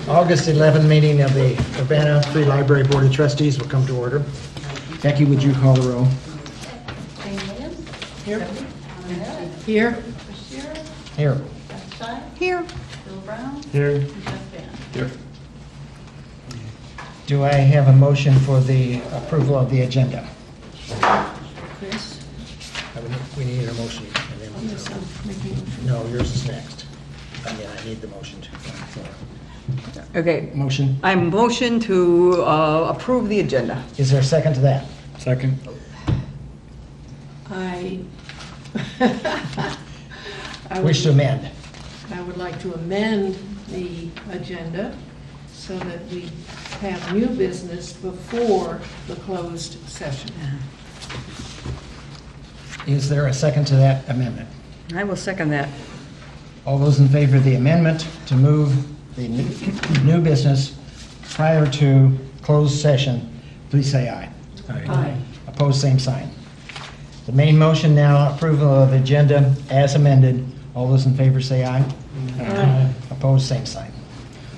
August 11 meeting of the Urbana Free Library Board of Trustees will come to order. Becky, would you call the roll? Jane Williams. Here. Here. Here. Here. Bill Brown. Here. And Jeff Van. Here. Do I have a motion for the approval of the agenda? Chris. We need a motion. And then no, yours is next. I need the motion to. Okay, Motion. I motion to approve the agenda. Is there a second to that? Second. I Wish to amend. would like to amend the agenda so that we have new business before the closed session. Is there a second to that amendment? I will second that. All those in favor of the amendment to move the new business prior to closed session, please say aye. Aye. Opposed, same sign. The main motion now, approval of the agenda as amended. All those in favor say aye. Aye. Opposed, same sign.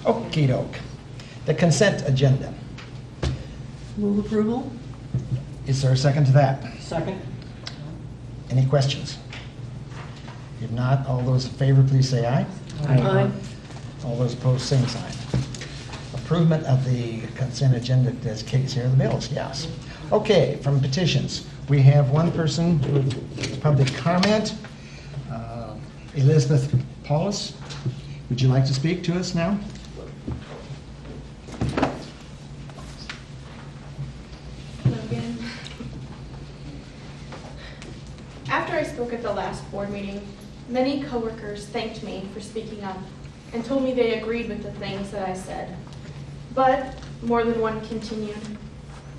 Okey doke. The consent agenda. Move approval? Is there a second to that? Second. Any questions? If not, all those in favor, please say aye. Aye. All those opposed, same sign. Approval of the consent agenda as Kate's here, the bills, yes. Okay, from petitions, we have one person with public comment. Elizabeth Paulus, would you like to speak to us now? Hello again. After I spoke at the last board meeting, many coworkers thanked me for speaking up and told me they agreed with the things that I said. But more than one continued,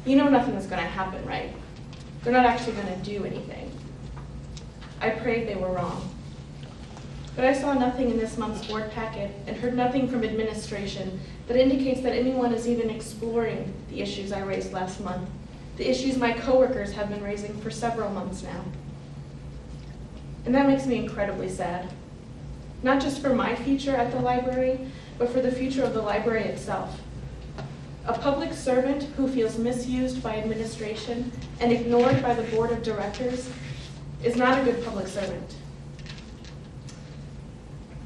"You know nothing is going to happen, right? They're not actually going to do anything." I prayed they were wrong. But I saw nothing in this month's board packet and heard nothing from administration that indicates that anyone is even exploring the issues I raised last month, the issues my coworkers have been raising for several months now. And that makes me incredibly sad. Not just for my future at the library, but for the future of the library itself. A public servant who feels misused by administration and ignored by the board of directors is not a good public servant.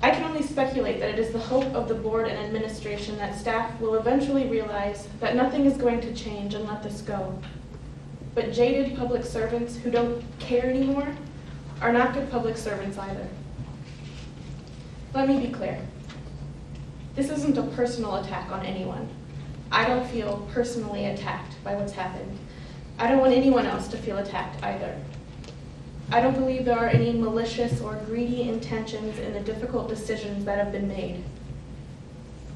I can only speculate that it is the hope of the board and administration that staff will eventually realize that nothing is going to change and let this go. But jaded public servants who don't care anymore are not good public servants either. Let me be clear. This isn't a personal attack on anyone. I don't feel personally attacked by what's happened. I don't want anyone else to feel attacked either. I don't believe there are any malicious or greedy intentions in the difficult decisions that have been made.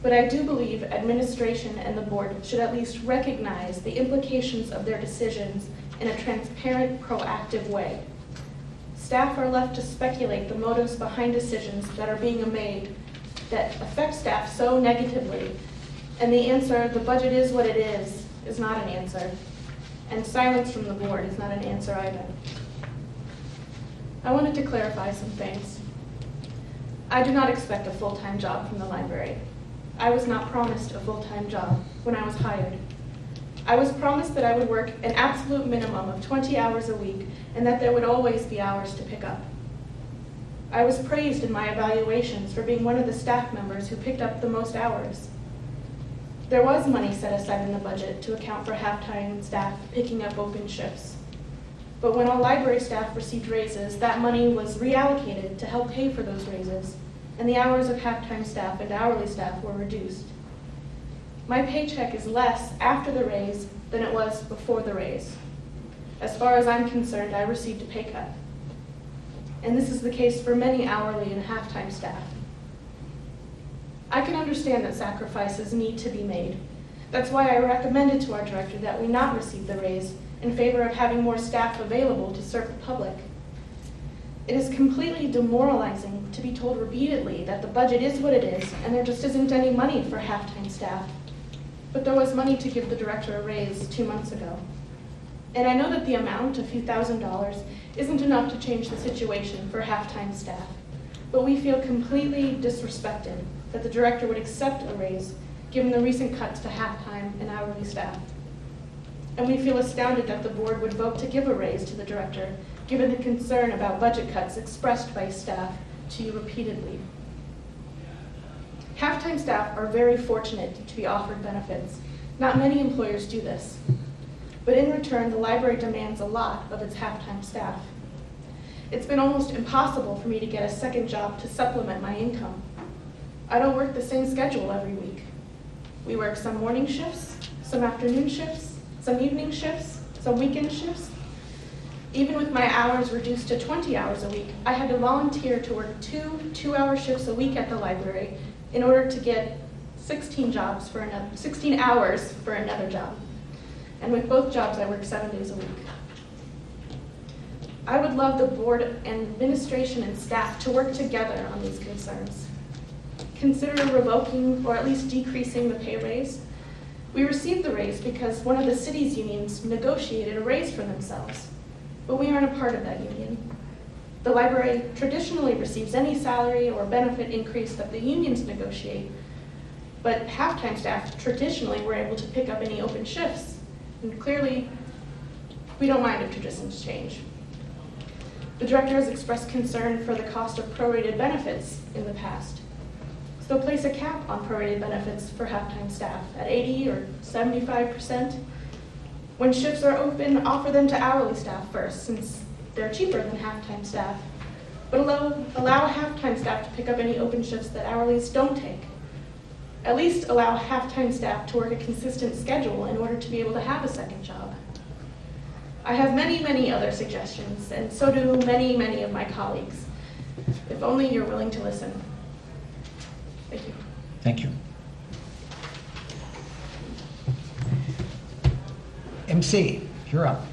But I do believe administration and the board should at least recognize the implications of their decisions in a transparent, proactive way. Staff are left to speculate the motives behind decisions that are being made that affect staff so negatively, and the answer, "the budget is what it is not an answer. And silence from the board is not an answer either. I wanted to clarify some things. I do not expect a full-time job from the library. I was not promised a full-time job when I was hired. I was promised that I would work an absolute minimum of 20 hours a week and that there would always be hours to pick up. I was praised in my evaluations for being one of the staff members who picked up the most hours. There was money set aside in the budget to account for half-time staff picking up open shifts. But when all library staff received raises, that money was reallocated to help pay for those raises, and the hours of half-time staff and hourly staff were reduced. My paycheck is less after the raise than it was before the raise. As far as I'm concerned, I received a pay cut. And this is the case for many hourly and half-time staff. I can understand that sacrifices need to be made. That's why I recommended to our director that we not receive the raise in favor of having more staff available to serve the public. It is completely demoralizing to be told repeatedly that the budget is what it is and there just isn't any money for half-time staff. But there was money to give the director a raise 2 months ago. And I know that the amount, a few $1,000s, isn't enough to change the situation for half-time staff. But we feel completely disrespected that the director would accept a raise given the recent cuts to half-time and hourly staff. And we feel astounded that the board would vote to give a raise to the director, given the concern about budget cuts expressed by staff to you repeatedly. Half-time staff are very fortunate to be offered benefits. Not many employers do this. But in return, the library demands a lot of its half-time staff. It's been almost impossible for me to get a second job to supplement my income. I don't work the same schedule every week. We work some morning shifts, some afternoon shifts, some evening shifts, some weekend shifts. Even with my hours reduced to 20 hours a week, I had to volunteer to work two-hour shifts a week at the library in order to get 16 hours for another job. And with both jobs, I work 7 days a week. I would love the board and administration and staff to work together on these concerns. Consider revoking or at least decreasing the pay raise. We received the raise because one of the city's unions negotiated a raise for themselves, but we aren't a part of that union. The library traditionally receives any salary or benefit increase that the unions negotiate, but half-time staff traditionally were able to pick up any open shifts. And clearly, we don't mind if traditions change. The director has expressed concern for the cost of prorated benefits in the past. So place a cap on prorated benefits for half-time staff at 80 or 75%. When shifts are open, offer them to hourly staff first, since they're cheaper than half-time staff. But allow half-time staff to pick up any open shifts that hourlies don't take. At least allow half-time staff to work a consistent schedule in order to be able to have a second job. I have many, many other suggestions, and so do many, many of my colleagues. If only you're willing to listen. Thank you. Thank you. MC, you're up.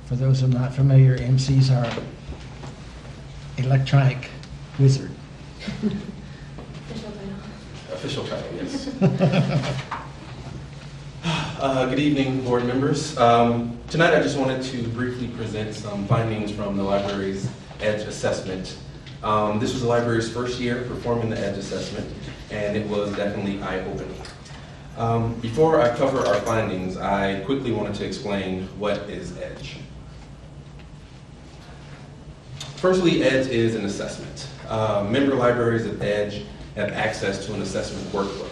For those who are not familiar, MCs are electronic wizard. Official title, yes. Good evening, board members. Tonight I just wanted to briefly present some findings from the library's EDGE assessment. This was the library's first year performing the EDGE assessment, and it was definitely eye-opening. Before I cover our findings, I quickly wanted to explain what is EDGE. Firstly, EDGE is an assessment. Member libraries of EDGE have access to an assessment workbook.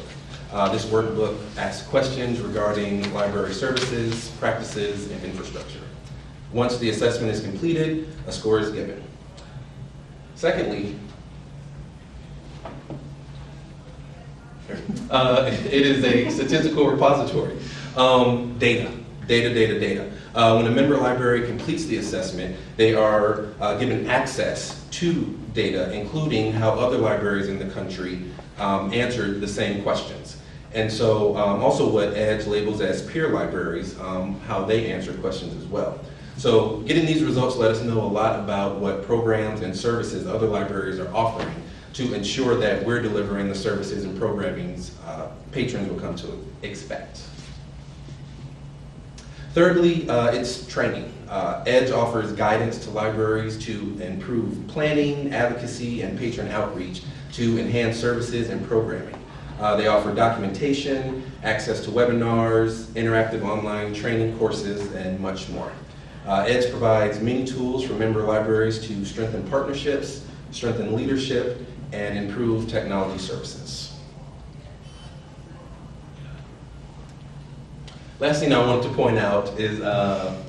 This workbook asks questions regarding library services, practices, and infrastructure. Once the assessment is completed, a score is given. Secondly, it is a statistical repository. Data. When a member library completes the assessment, they are given access to data, including how other libraries in the country answered the same questions. And so also what EDGE labels as peer libraries, how they answered questions as well. So getting these results let us know a lot about what programs and services other libraries are offering to ensure that we're delivering the services and programmings patrons will come to expect. Thirdly, it's training. EDGE offers guidance to libraries to improve planning, advocacy, and patron outreach to enhance services and programming. They offer documentation, access to webinars, interactive online training courses, and much more. EDGE provides many tools for member libraries to strengthen partnerships, strengthen leadership, and improve technology services. Last thing I wanted to point out is that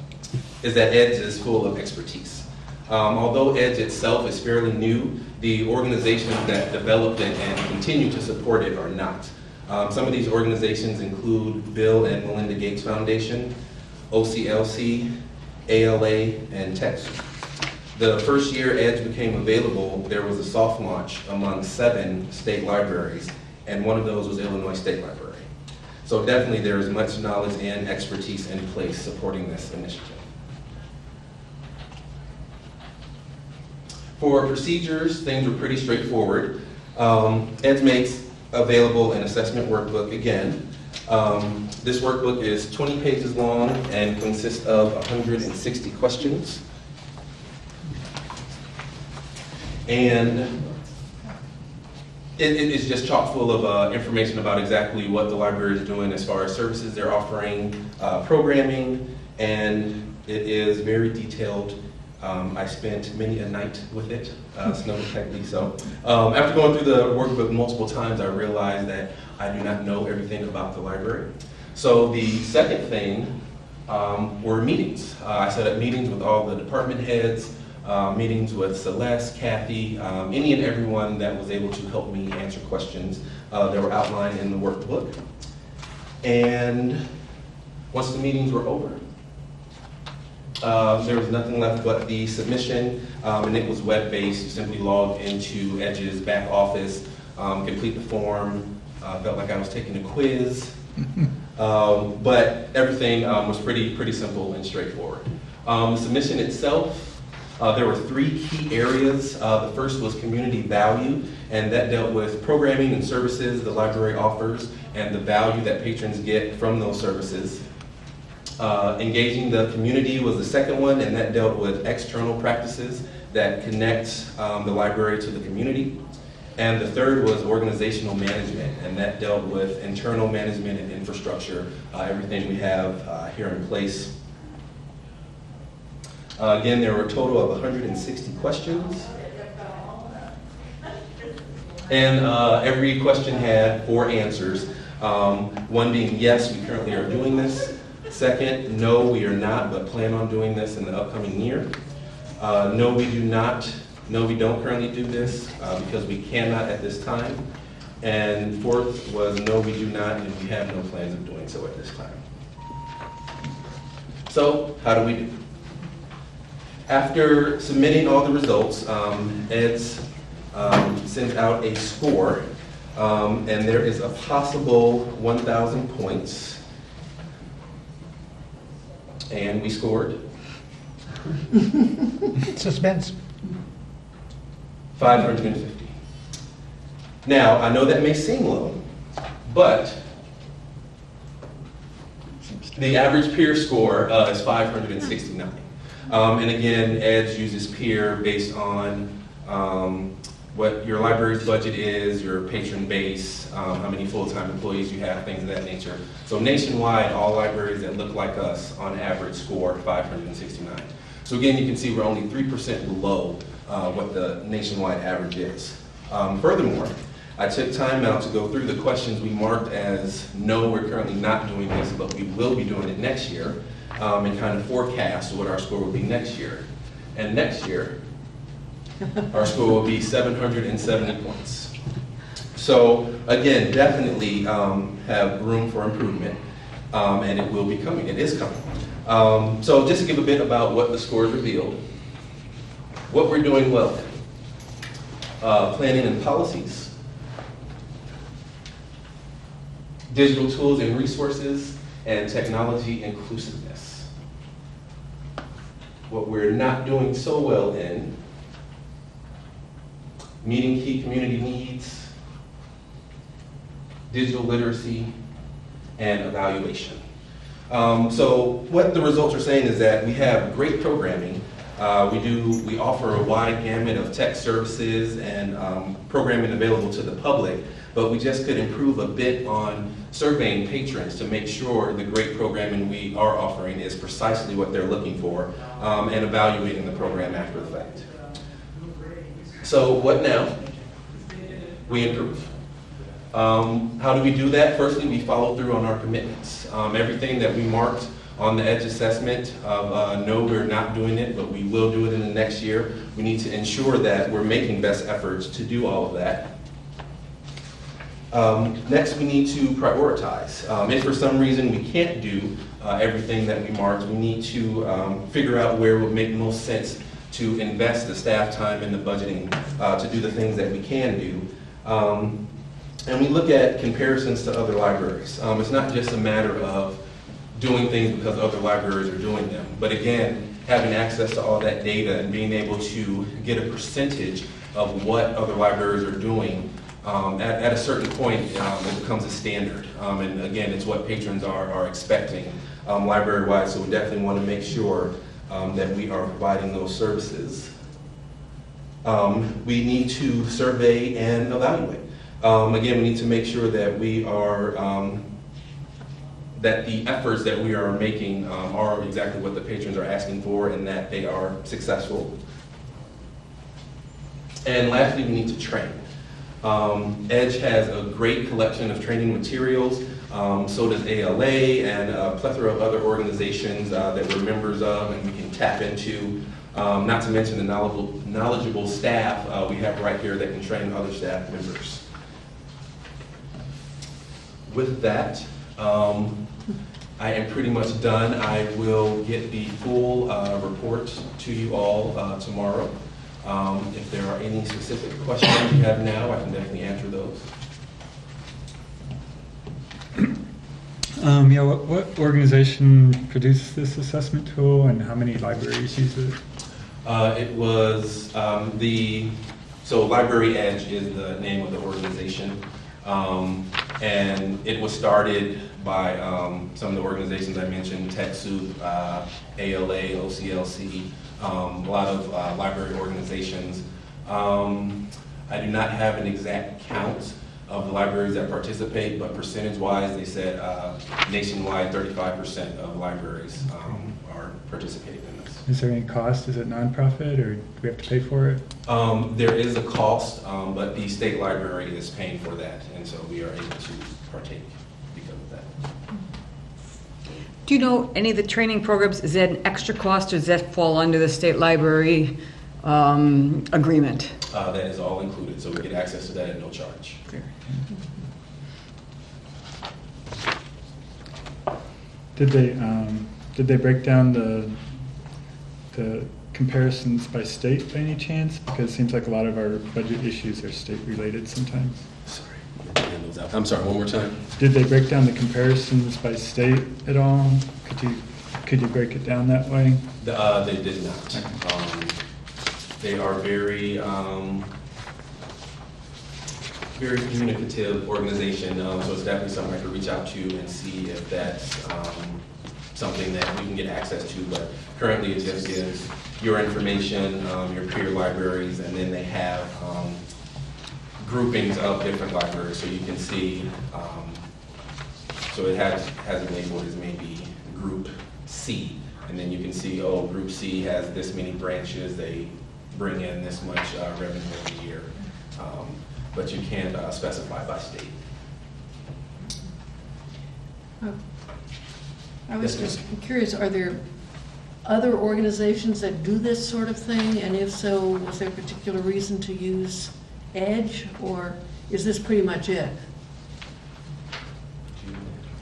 EDGE is full of expertise. Although EDGE itself is fairly new, the organizations that developed it and continue to support it are not. Some of these organizations include Bill and Melinda Gates Foundation, OCLC, ALA, and TechSoup. The first year EDGE became available, there was a soft launch among 7 state libraries, and one of those was Illinois State Library. So definitely there is much knowledge and expertise in place supporting this initiative. For procedures, things were pretty straightforward. EDGE makes available an assessment workbook again. This workbook is 20 pages long and consists of 160 questions. And It's just chock full of information about exactly what the library is doing as far as services they're offering, programming, and it is very detailed. I spent many a night with it, snow tightly. So after going through the workbook multiple times, I realized that I do not know everything about the library. So the second thing were meetings. I set up meetings with all the department heads, meetings with Celeste, Kathy, any and everyone that was able to help me answer questions that were outlined in the workbook. And once the meetings were over, there was nothing left but the submission, and it was web-based. You simply log into Edge's back office, complete the form. Felt like I was taking a quiz, but everything was pretty simple and straightforward. The submission itself, there were 3 key areas. The first was community value, and that dealt with programming and services the library offers and the value that patrons get from those services. Engaging the community was the second one, and that dealt with external practices that connect the library to the community. And the third was organizational management, and that dealt with internal management and infrastructure, everything we have here in place. Again, there were a total of 160 questions. And every question had 4 answers. One being, yes, we currently are doing this. Second, no, we are not, but plan on doing this in the upcoming year. No, we do not. No, we don't currently do this because we cannot at this time. And fourth was, no, we do not, and we have no plans of doing so at this time. So, how do we do? After submitting all the results, Ed's sent out a score, and there is a possible 1,000 points. And we scored Suspense. 550. Now, I know that may seem low, but the average peer score is 569. And again, Edge uses peer based on what your library's budget is, your patron base, how many full-time employees you have, things of that nature. So nationwide, all libraries that look like us on average score 569. So again, you can see we're only 3% below what the nationwide average is. Furthermore, I took time out to go through the questions we marked as no, we're currently not doing this, but we will be doing it next year, and kind of forecast what our score will be next year. And next year, our score will be 770 points. So again, definitely have room for improvement, and it will be coming. It is coming. So just to give a bit about what the scores revealed, what we're doing well in. Planning and policies, digital tools and resources, and technology inclusiveness. What we're not doing so well in, meeting key community needs, digital literacy, and evaluation. So what the results are saying is that we have great programming. We offer a wide gamut of tech services and programming available to the public, but we just could improve a bit on surveying patrons to make sure the great programming we are offering is precisely what they're looking for, and evaluating the program after the fact. So what now? We improve. How do we do that? Firstly, we follow through on our commitments. Everything that we marked on the EDGE assessment of no, we're not doing it, but we will do it in the next year. We need to ensure that we're making best efforts to do all of that. Next, we need to prioritize. If for some reason we can't do everything that we marked, we need to figure out where it would make most sense to invest the staff time and the budgeting to do the things that we can do. And we look at comparisons to other libraries. It's not just a matter of doing things because other libraries are doing them, but again, having access to all that data and being able to get a percentage of what other libraries are doing. At a certain point, it becomes a standard. And again, it's what patrons are expecting library-wide, so we definitely want to make sure that we are providing those services. We need to survey and evaluate. Again, we need to make sure that we are, that the efforts that we are making are exactly what the patrons are asking for and that they are successful. And lastly, we need to train. EDGE has a great collection of training materials. So does ALA and a plethora of other organizations that we're members of and we can tap into. Not to mention the knowledgeable staff we have right here that can train other staff members. With that, I am pretty much done. I will get the full report to you all tomorrow. If there are any specific questions you have now, I can definitely answer those. Yeah, what organization produced this assessment tool and how many libraries use it? It was so Library Edge is the name of the organization. And it was started by some of the organizations I mentioned, TechSoup, ALA, OCLC, a lot of library organizations. I do not have an exact count of the libraries that participate, but percentage-wise, they said nationwide 35% of libraries are participating in this. Is there any cost? Is it nonprofit or do we have to pay for it? There is a cost, but the state library is paying for that, and so we are able to partake because of that. Do you know any of the training programs, is that an extra cost or does that fall under the state library agreement? That is all included, so we get access to that at no charge. Did they break down the comparisons by state by any chance? Because it seems like a lot of our budget issues are state related sometimes. Sorry, I'm sorry, one more time. Did they break down the comparisons by state at all? Could you break it down that way? They did not. They are very very communicative organization, so it's definitely something I could reach out to and see if that's something that we can get access to, but currently it just gives your information, your peer libraries, and then they have groupings of different libraries, so you can see, so it has it labeled as maybe Group C, and then you can see, oh, Group C has this many branches, they bring in this much revenue every year, but you can't specify by state. I was just curious, are there other organizations that do this sort of thing? And if so, was there a particular reason to use EDGE, or is this pretty much it?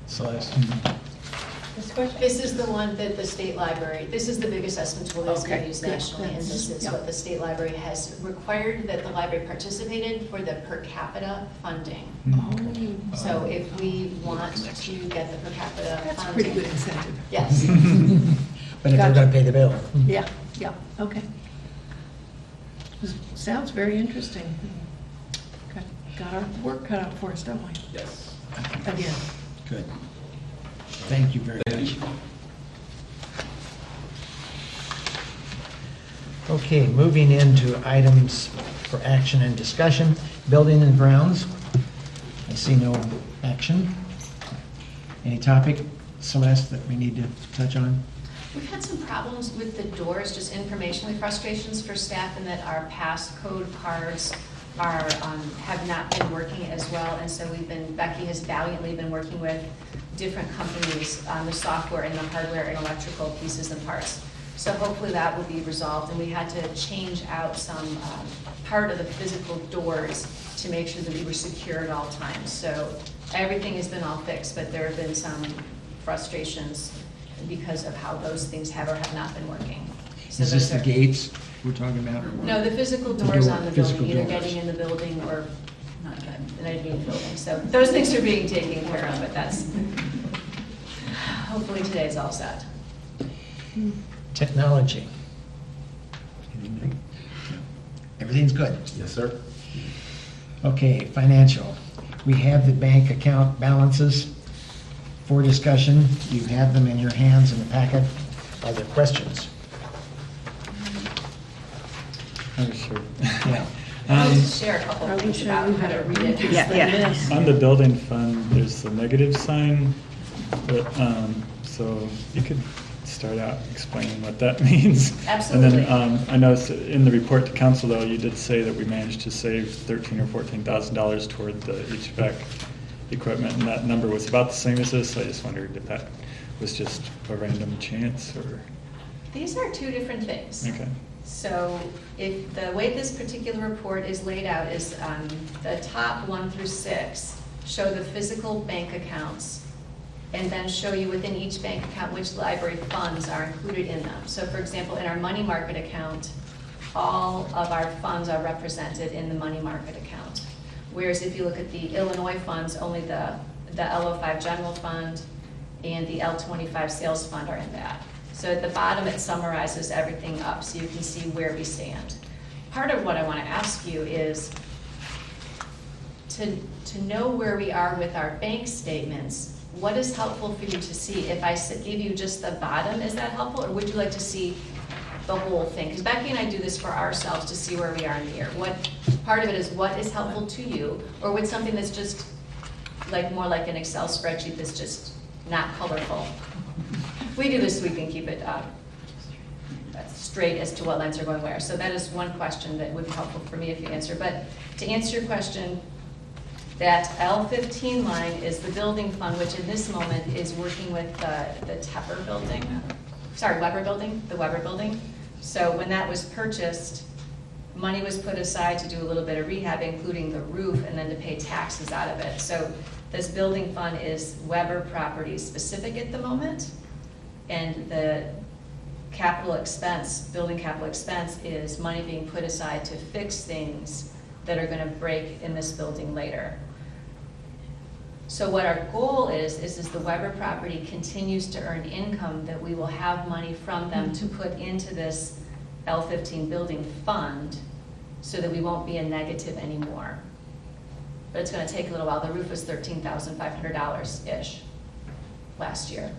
Celeste? This is the one that the state library, this is the big assessment tool that's been Okay, used good. nationally, and this is what the state library has required that the library participated for the per capita funding. Oh, So if we want to get the per capita funding. that's a pretty good incentive. Yes. But if they're gonna pay the bill. Yeah, yeah, okay. This sounds very interesting. Got our work cut out for us, don't we? Yes. Again. Good. Thank you very much. Okay, moving into items for action and discussion. Building and grounds. I see no action. Any topic, Celeste, that we need to touch on? We've had some problems with the doors, just informationally frustrations for staff, in that our passcode cards are have not been working as well, and so Becky has valiantly been working with different companies on the software and the hardware and electrical pieces and parts. So hopefully that will be resolved, and we had to change out some part of the physical doors to make sure that we were secure at all times. So everything has been all fixed, but there have been some frustrations because of how those things have or have not been working. So Is this those the gates we're talking about, or what? No, the physical doors on the Physical building, either doors. getting in the building or not getting in the building. So those things are being taken care of, but that's, hopefully today is all set. Technology. Everything's good. Yes, sir. Okay, financial. We have the bank account balances for discussion. You have them in your hands in the packet. Are there questions? Oh, sure. Yeah. I'll just share a couple of Arlene, things show about you how to read it. Yeah. On the building fund, there's the negative sign, but, so you could start out explaining what that means. Absolutely. And then, I noticed that in the report to council, though, you did say that we managed to save $13,000 or $14,000 toward the HVAC equipment, and that number was about the same as this. I just wondered if that was just a random chance, or? These are two different things. Okay. So if the way this particular report is laid out is the top 1 through 6 show the physical bank accounts and then show you within each bank account which library funds are included in them. So for example, in our money market account, all of our funds are represented in the money market account. Whereas if you look at the Illinois funds, only the LO5 general fund and the L25 sales fund are in that. So at the bottom, it summarizes everything up so you can see where we stand. Part of what I want to ask you is to know where we are with our bank statements. What is helpful for you to see? If I give you just the bottom, is that helpful? Or would you like to see the whole thing? Because Becky and I do this for ourselves to see where we are in the year. Part of it is what is helpful to you, or would something that's just more like an Excel spreadsheet that's just not colorful? We do this so we can keep it straight as to what lines are going where. So that is one question that would be helpful for me if you answer. But to answer your question, that L15 line is the building fund, which in this moment is working with the Tepper building. Sorry, Weber building, the Weber building. So when that was purchased, money was put aside to do a little bit of rehab, including the roof, and then to pay taxes out of it. So this building fund is Weber Properties specific at the moment. And the capital expense, building capital expense, is money being put aside to fix things that are going to break in this building later. So what our goal is the Weber property continues to earn income, that we will have money from them to put into this L15 building fund so that we won't be a negative anymore. But it's going to take a little while. The roof was $13,500-ish last year.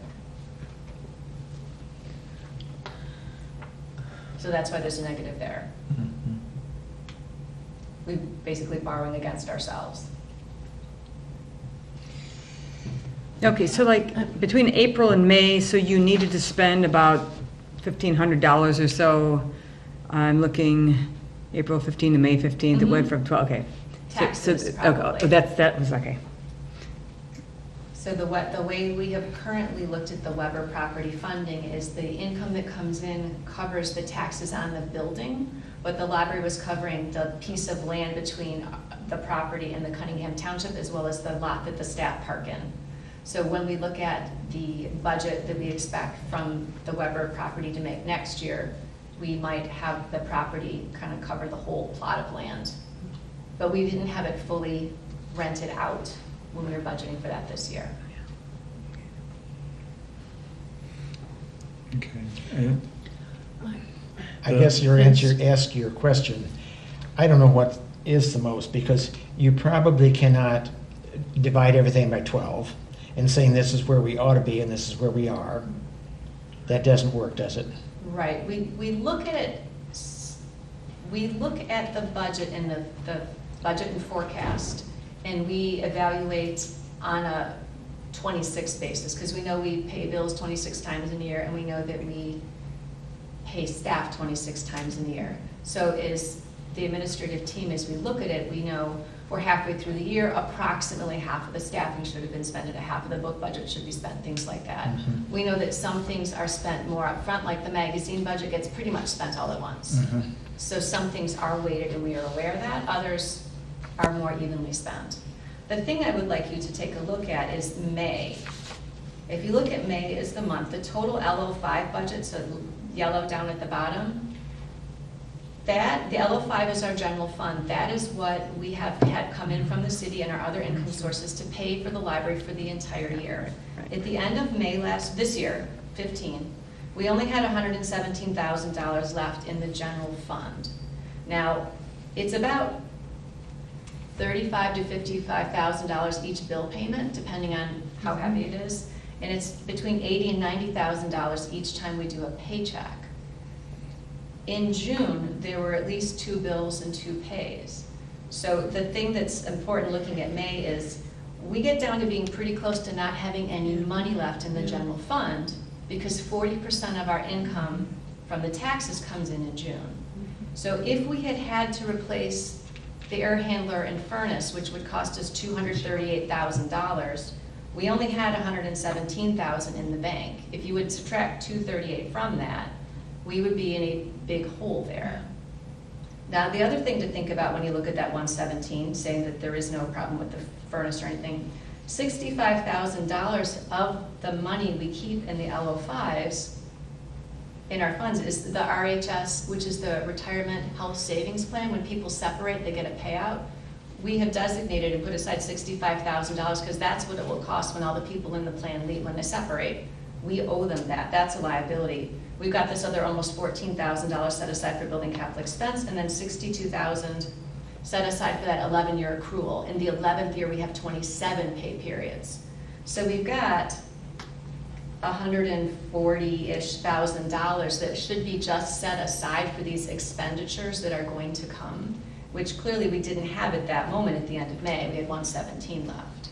So that's why there's a negative there. Mm-hmm. We're basically borrowing against ourselves. Okay, so between April and May, so you needed to spend about $1,500 or so. I'm looking April 15 to May 15th. It went from 12. Okay. Taxes, okay, probably. that was okay. So the way we have currently looked at the Weber property funding is the income that comes in covers the taxes on the building, but the library was covering the piece of land between the property and the Cunningham Township, as well as the lot that the staff park in. So when we look at the budget that we expect from the Weber property to make next year, we might have the property kind of cover the whole plot of land. But we didn't have it fully rented out when we were budgeting for that this year. Okay. I guess your answer, ask your question. I don't know what is the most, because you probably cannot divide everything by 12 and saying this is where we ought to be and this is where we are. That doesn't work, does it? Right. We look at it. We look at the budget and the budget and forecast, and we evaluate on a 26 basis, because we know we pay bills 26 times in a year, and we know that we pay staff 26 times in a year. So as the administrative team, as we look at it, we know we're halfway through the year, approximately half of the staffing should have been spent, and a half of the book budget should be spent, things like that. Mm-hmm. We know that some things are spent more upfront, like the magazine budget gets pretty much spent all at once. Mm-hmm. So some things are weighted and we are aware of that, others are more evenly spent. The thing I would like you to take a look at is May. If you look at May as the month, the total LO5 budget, so yellow down at the bottom, that, the LO5 is our general fund. That is what we have had come in from the city and our other income sources to pay for the library for the entire year. At the end of May this year, 15, we only had $117,000 left in the general fund. Now, it's about $35,000 to $55,000 each bill payment, depending on how heavy it is. And it's between $80,000 and $90,000 each time we do a paycheck. In June, there were at least 2 bills and 2 pays. So the thing that's important looking at May is we get down to being pretty close to not having any money left in the general fund because 40% of our income from the taxes comes in June. So if we had had to replace the air handler and furnace, which would cost us $238,000, we only had $117,000 in the bank. If you would subtract $238,000 from that, we would be in a big hole there. Now, the other thing to think about when you look at that 117, saying that there is no problem with the furnace or anything, $65,000 of the money we keep in the LO5s in our funds is the RHS, which is the Retirement Health Savings Plan. When people separate, they get a payout. We have designated and put aside $65,000 because that's what it will cost when all the people in the plan leave. When they separate, we owe them that. That's a liability. We've got this other almost $14,000 set aside for building capital expense, and then $62,000 set aside for that 11-year accrual. In the 11th year, we have 27 pay periods. So we've got $140-ish thousand that should be just set aside for these expenditures that are going to come, which clearly we didn't have at that moment at the end of May. We had 117 left.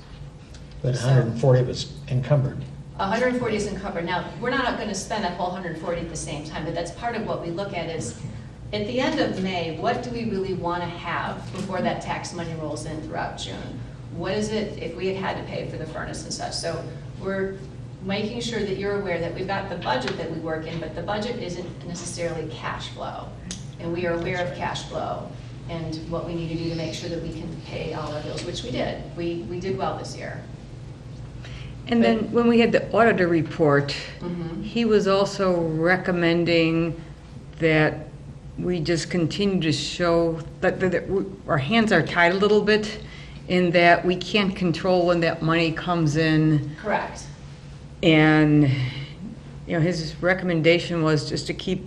But 140 was encumbered. 140 is encumbered. Now, we're not going to spend that whole 140 at the same time, but that's part of what we look at is, at the end of May, what do we really want to have before that tax money rolls in throughout June? What is it if we had to pay for the furnace and such? So we're making sure that you're aware that we've got the budget that we work in, but the budget isn't necessarily cash flow. And we are aware of cash flow and what we need to do to make sure that we can pay all our bills, which we did. We did well this year. And then when we had the auditor report, Mhm. he was also recommending that we just continue to show that our hands are tied a little bit in that we can't control when that money comes in. Correct. And, his recommendation was just to keep,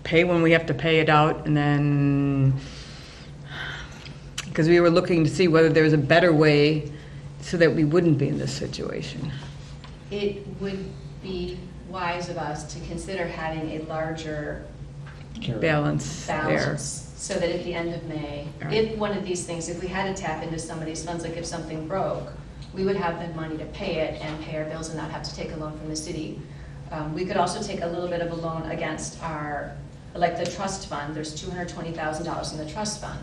pay when we have to pay it out, and then, because we were looking to see whether there was a better way so that we wouldn't be in this situation. It would be wise of us to consider having a larger Balance there. balance, so that at the end of May, Right. if one of these things, if we had to tap into some of these funds, like if something broke, we would have the money to pay it and pay our bills and not have to take a loan from the city. We could also take a little bit of a loan against our, like the trust fund, there's $220,000 in the trust fund.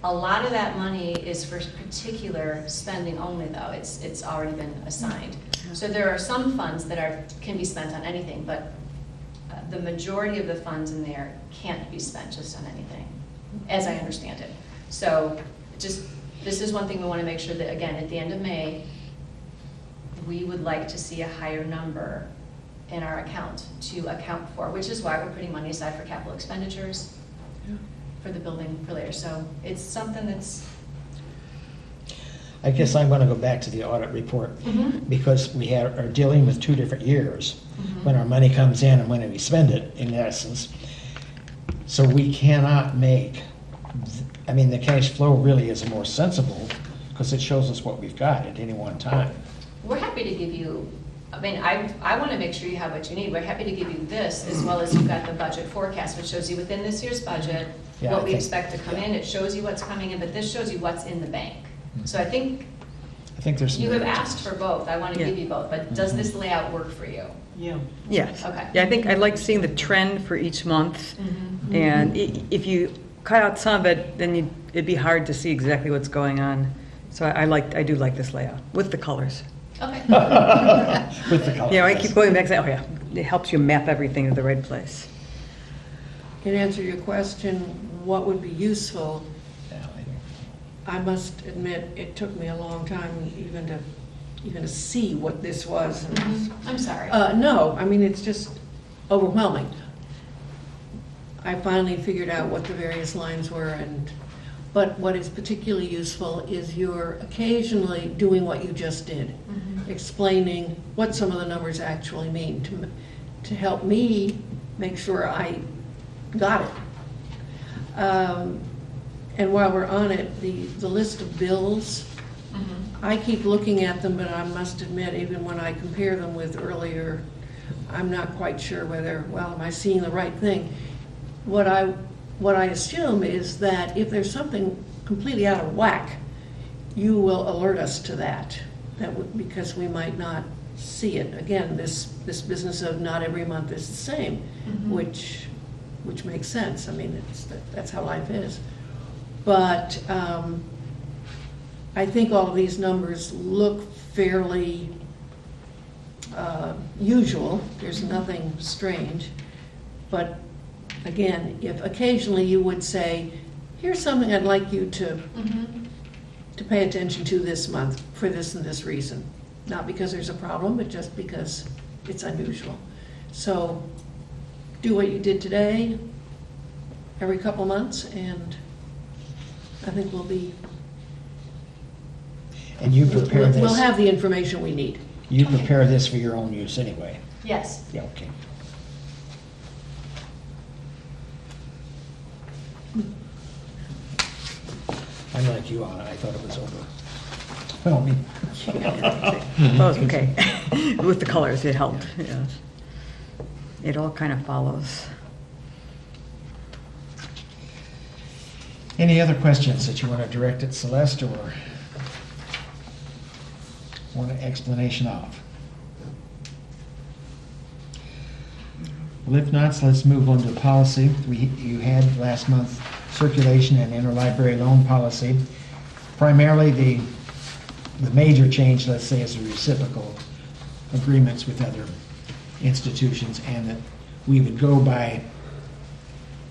A lot of that money is for particular spending only, though. It's already been assigned. So there are some funds that can be spent on anything, but the majority of the funds in there can't be spent just on anything, as I understand it. So this is one thing we want to make sure that, again, at the end of May, we would like to see a higher number in our account to account for, which is why we're putting money aside for capital expenditures for the building for later. So it's something that's... I guess I'm going to go back to the audit report because we are dealing with 2 different years when our money comes in and when we spend it, in essence. So we cannot make, the cash flow really is more sensible because it shows us what we've got at any one time. We're happy to give you, I want to make sure you have what you need. We're happy to give you this, as well as you've got the budget forecast, which shows you within this year's budget what we expect to come in. It shows you what's coming in, but this shows you what's in the bank. So I think there's some you have merit to asked this. for both. I want to give you both, but does this layout work for you? Yeah. Yes. Okay. Yeah, I think I like seeing the trend for each month. And if you cut out some of it, then it'd be hard to see exactly what's going on. So I do like this layout with the colors. Okay. With the colors. I keep going back and say, oh yeah, it helps you map everything to the right place. In answer to your question, what would be useful, Yeah, I must admit, it took me a long time even to see what this was. I'm sorry. No, it's just overwhelming. I finally figured out what the various lines were, but what is particularly useful is you're occasionally doing what you just did, explaining what some of the numbers actually mean to help me make sure I got it. And while we're on it, the list of bills, I keep looking at them, but I must admit, even when I compare them with earlier, I'm not quite sure whether, am I seeing the right thing? what I assume is that if there's something completely out of whack, you will alert us to that. Because we might not see it. Again, this business of not every month is the same, which makes sense. I mean, that's how life is. But I think all of these numbers look fairly usual. There's nothing strange. But again, if occasionally you would say, here's something I'd like you to pay attention to this month for this and this reason. Not because there's a problem, but just because it's unusual. So do what you did today every couple months, and I think we'll be... And you prepare this... We'll have the information we need. You prepare this for your own use anyway? Yes. Yeah, okay. I'm like you, Anna, I thought it was over. Well, me. Well, okay. With the colors, it helped, yes. It all kind of follows. Any other questions that you want to direct at Celeste or want an explanation of? Well, if not, so let's move on to policy. You had last month circulation and interlibrary loan policy. Primarily the major change, let's say, is the reciprocal agreements with other institutions, and that we would go by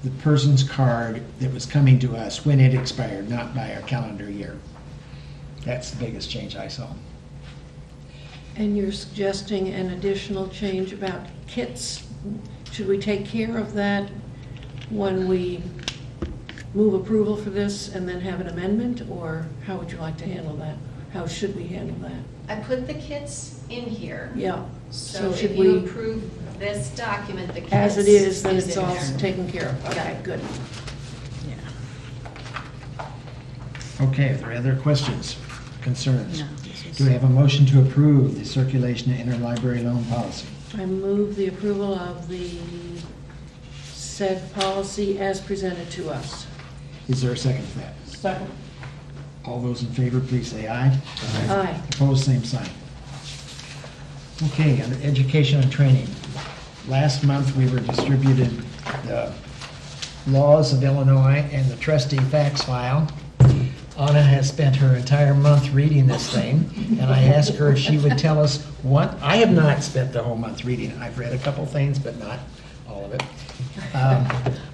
the person's card that was coming to us when it expired, not by our calendar year. That's the biggest change I saw. And you're suggesting an additional change about kits. Should we take care of that when we move approval for this and then have an amendment, or how would you like to handle that? How should we handle that? I put the kits in here. Yeah. So should if you we, approve this document, the kits as it is, then it's in all there. taken care of. Okay, good. Yeah. Okay, are there other questions, concerns? No, this is- Do we have a motion to approve the circulation and interlibrary loan policy? I move the approval of the said policy as presented to us. Is there a second to that? Second. All those in favor, please say aye. Aye. Opposed, same sign. Okay, under education and training. Last month, we were distributed the laws of Illinois and the trustee fax file. Anna has spent her entire month reading this thing, and I asked her if she would tell us what, I have not spent the whole month reading it. I've read a couple things, but not all of it.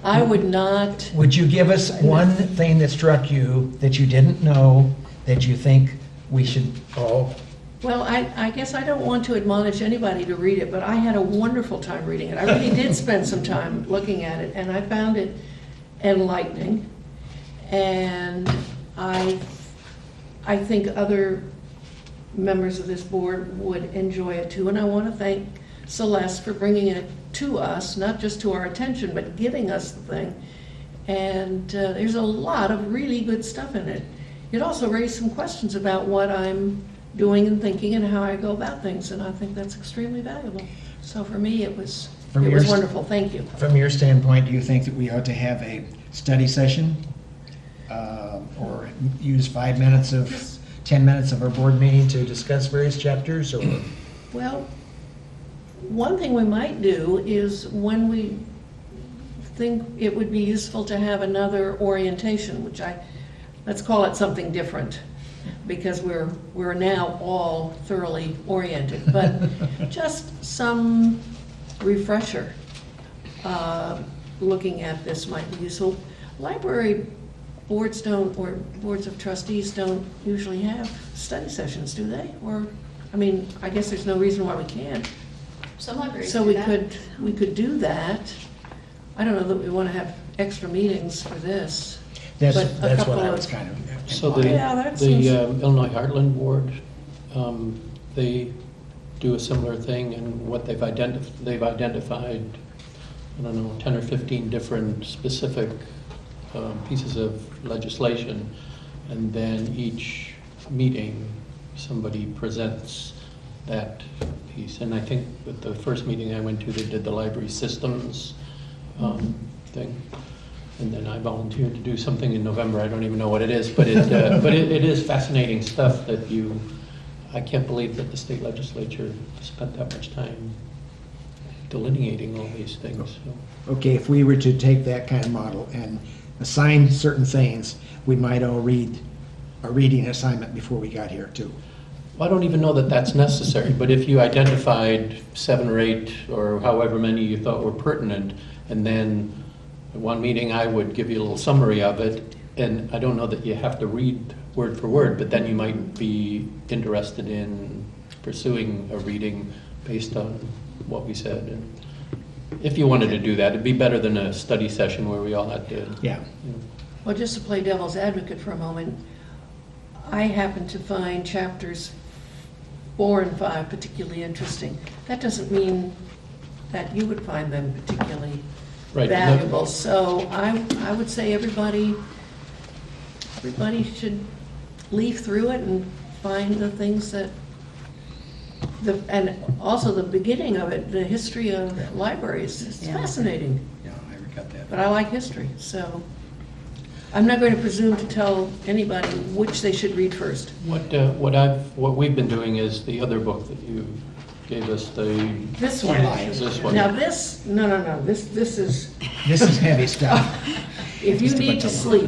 I would not, Would you give us one thing that struck you that you didn't know, that you think we should all? well, I guess I don't want to admonish anybody to read it, but I had a wonderful time reading it. I really did spend some time looking at it, and I found it enlightening. And I think other members of this board would enjoy it too. And I want to thank Celeste for bringing it to us, not just to our attention, but giving us the thing. And there's a lot of really good stuff in it. It also raised some questions about what I'm doing and thinking and how I go about things, and I think that's extremely valuable. So for me, it was wonderful. Thank you. From your standpoint, do you think that we ought to have a study session? Or use 10 minutes of our board meeting to discuss various chapters, or? Well, one thing we might do is when we think it would be useful to have another orientation, which let's call it something different, because we're now all thoroughly oriented, but just some refresher looking at this might be useful. Library boards don't, or boards of trustees don't usually have study sessions, do they? Or, I mean, I guess there's no reason why we can't. Some libraries So do that. we could do that. I don't know that we want to have extra meetings for this. but a That's couple what I of- was kind of. So Yeah, that the seems- Illinois Heartland Board, they do a similar thing, and what they've identified, I don't know, 10 or 15 different specific pieces of legislation, and then each meeting, somebody presents that piece. And I think with the first meeting I went to, they did the library systems, thing. And then I volunteered to do something in November. I don't even know what it is, but it is fascinating stuff that I can't believe that the state legislature spent that much time delineating all these things. So. Okay, if we were to take that kind of model and assign certain things, we might all read a reading assignment before we got here too. Well, I don't even know that that's necessary, but if you identified 7 or 8 or however many you thought were pertinent, and then at one meeting I would give you a little summary of it, and I don't know that you have to read word for word, but then you might be interested in pursuing a reading based on what we said. And if you wanted to do that, it'd be better than a study session where we all had to. Yeah. You know. Well, just to play devil's advocate for a moment, I happen to find chapters 4 and 5 particularly interesting. That doesn't mean that you would find them particularly Right. valuable. So I would say everybody should leaf through it and find the things that, and also the beginning of it, the history of libraries. It's fascinating. Yeah, I got that. But I like history, so I'm not going to presume to tell anybody which they should read first. What we've been doing is the other book that you gave us, This one. This one. Now this, no, this is, This is heavy stuff. if you Just a need bunch to of sleep.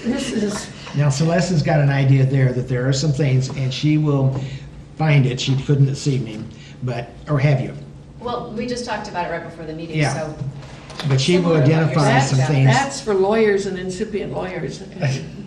This is, Now Celeste's got an idea there that there are some things, and she will find it. She couldn't this evening, or have you? Well, we just talked about it right before the meeting, Yeah. so. But she will Similar to what you're identify saying. some things. that's for lawyers and incipient lawyers,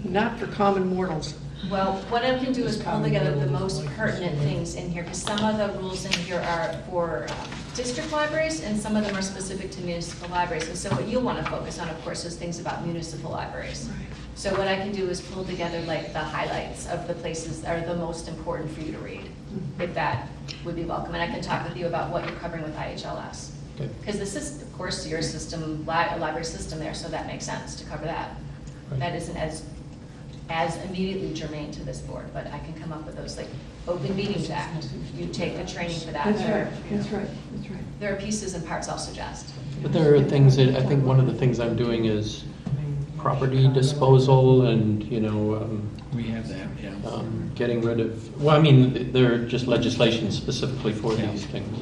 not for common mortals. Well, what I can do is pull together the most pertinent things in here, because some of the rules in here are for district libraries, and some of them are specific to municipal libraries. And so what you'll want to focus on, of course, is things about municipal libraries. So what I can do is pull together like the highlights of the places that are the most important for you to read, if that would be welcome. And I can talk with you about what you're covering with IHLS. Because this is, of course, your system, a library system there, so that makes sense to cover that. Right. That isn't as immediately germane to this board, but I can come up with those, like Open Meetings Act. You take the training for that. That's right. There are pieces and parts I'll suggest. But there are things that, I think one of the things I'm doing is property disposal and, We have that, yeah. getting rid of, well, I mean, there are just legislation specifically for these things.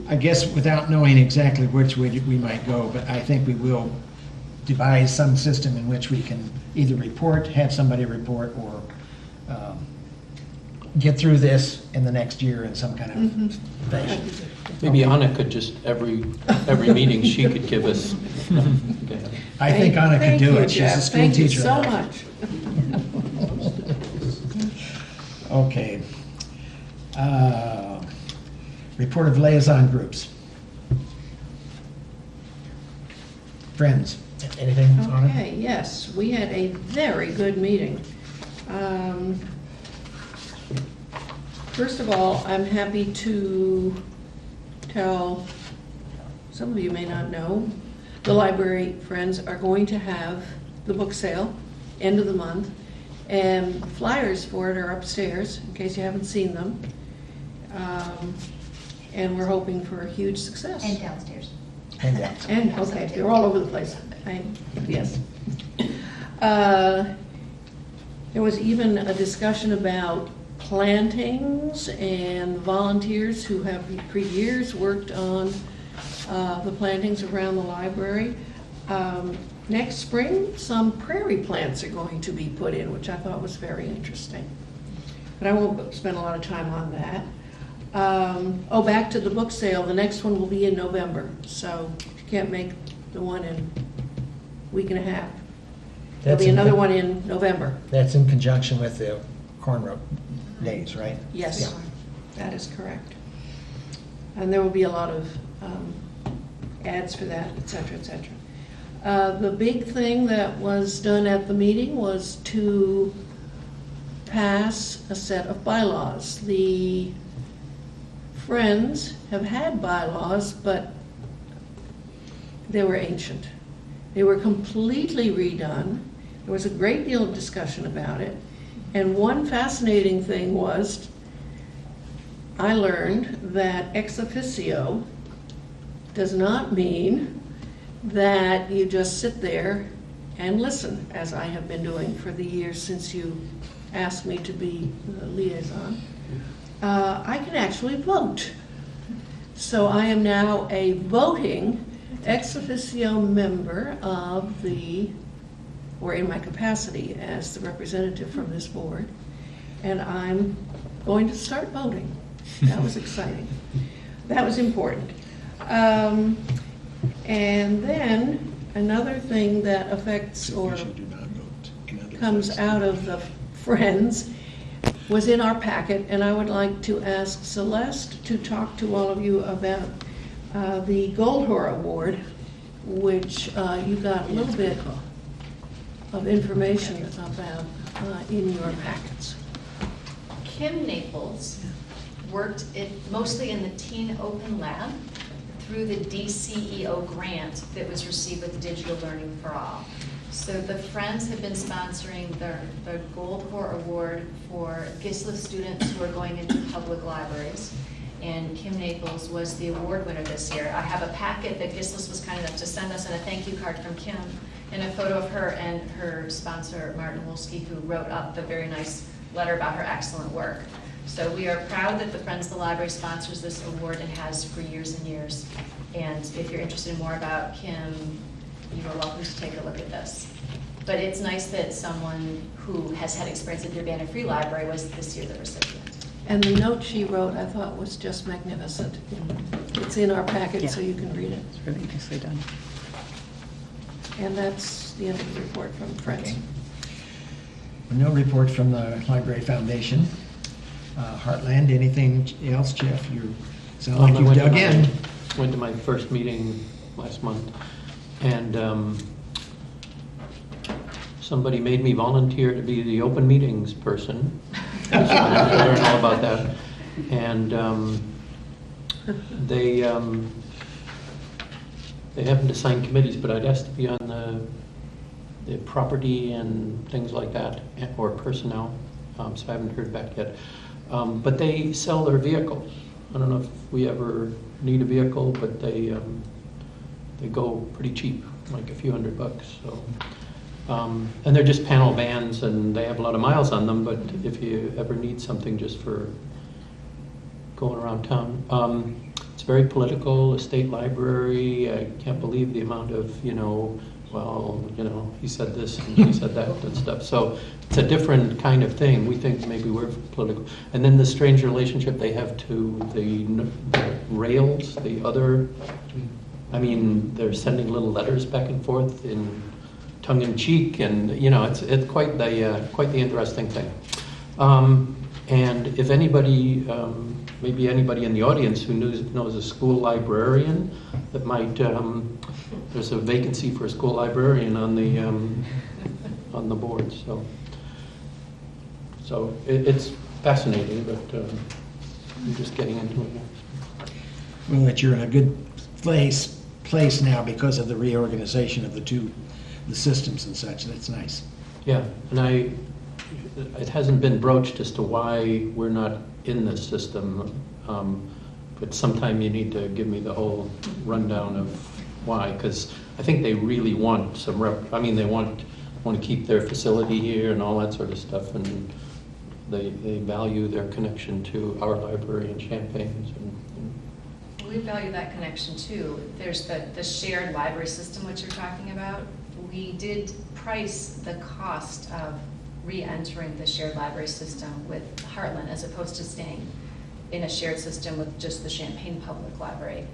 I guess without knowing exactly which way we might go, but I think we will devise some system in which we can either have somebody report, or get through this in the next year in some kind of fashion. Maybe Anna could just, every meeting, she could give us. Okay. I think Anna could do it. She's a school Thank you teacher. so much. Okay. Report of liaison groups. Friends, anything on it? Okay, yes, we had a very good meeting. First of all, I'm happy to tell, some of you may not know, the library friends are going to have the book sale, end of the month, and flyers for it are upstairs, in case you haven't seen them. And we're hoping for a huge success. And downstairs. Handouts. And, okay, they're all over the place. Yes. There was even a discussion about plantings and volunteers who have for years worked on the plantings around the library. Next spring, some prairie plants are going to be put in, which I thought was very interesting. But I won't spend a lot of time on that. Back to the book sale. The next one will be in November, so if you can't make the one in a week and a half, there'll be another one in November. That's in conjunction with the cornrow days, right? Yes, Yeah. that is correct. And there will be a lot of ads for that, et cetera, et cetera. The big thing that was done at the meeting was to pass a set of bylaws. The Friends have had bylaws, but they were ancient. They were completely redone. There was a great deal of discussion about it. And one fascinating thing was I learned that ex officio does not mean that you just sit there and listen, as I have been doing for the years since you asked me to be the liaison. I can actually vote. So I am now a voting ex officio member of the, or in my capacity as the representative from this board, and I'm going to start voting. That was exciting. That was important. And then another thing that affects or comes out of the Friends was in our packet, and I would like to ask Celeste to talk to all of you about the Gold Whore Award, which you got a little bit of information about in your packets. Kim Naples worked mostly in the Teen Open Lab through the DCEO grant that was received with Digital Learning for All. So the Friends have been sponsoring the Gold Whore Award for GISLA students who are going into public libraries. And Kim Naples was the award winner this year. I have a packet that GISLA was kind enough to send us, and a thank you card from Kim, and a photo of her and her sponsor, Martin Wolski, who wrote up the very nice letter about her excellent work. So we are proud that the Friends of the Library sponsors this award and has for years and years. And if you're interested in more about Kim, you are welcome to take a look at this. But it's nice that someone who has had experience at the Urbana Free Library was this year the recipient. And the note she wrote, I thought, was just magnificent. It's in our packet, so you can read it. It's really nicely done. And that's the end of the report from Friends. Okay. No report from the Library Foundation. Heartland, anything else, Jeff? You sound like you dug in. Went to my first meeting last month, and somebody made me volunteer to be the open meetings person. So I learned all about that. And they haven't assigned committees, but I'd asked to be on the property and things like that, or personnel, so I haven't heard back yet. But they sell their vehicles. I don't know if we ever need a vehicle, but they go pretty cheap, like a few $100. So, and they're just panel vans, and they have a lot of miles on them. But if you ever need something just for going around town, it's very political. A state library. I can't believe the amount of he said this and she said that and stuff. So it's a different kind of thing. We think maybe we're political. And then the strange relationship they have to the rails, the other, I mean, they're sending little letters back and forth in tongue-in-cheek, and it's quite the interesting thing. And if anybody, maybe anybody in the audience who knows a school librarian that might, there's a vacancy for a school librarian on the board. So it's fascinating, but I'm just getting into it now. Well, that you're in a good place now because of the reorganization of the systems and such. That's nice. Yeah, and it hasn't been broached as to why we're not in this system, but sometime you need to give me the whole rundown of why, because I think they really want some they want to keep their facility here and all that sort of stuff, and they value their connection to our library in Champaign. We value that connection too. There's the shared library system, which you're talking about. We did price the cost of re-entering the shared library system with Heartland as opposed to staying in a shared system with just the Champaign Public Library.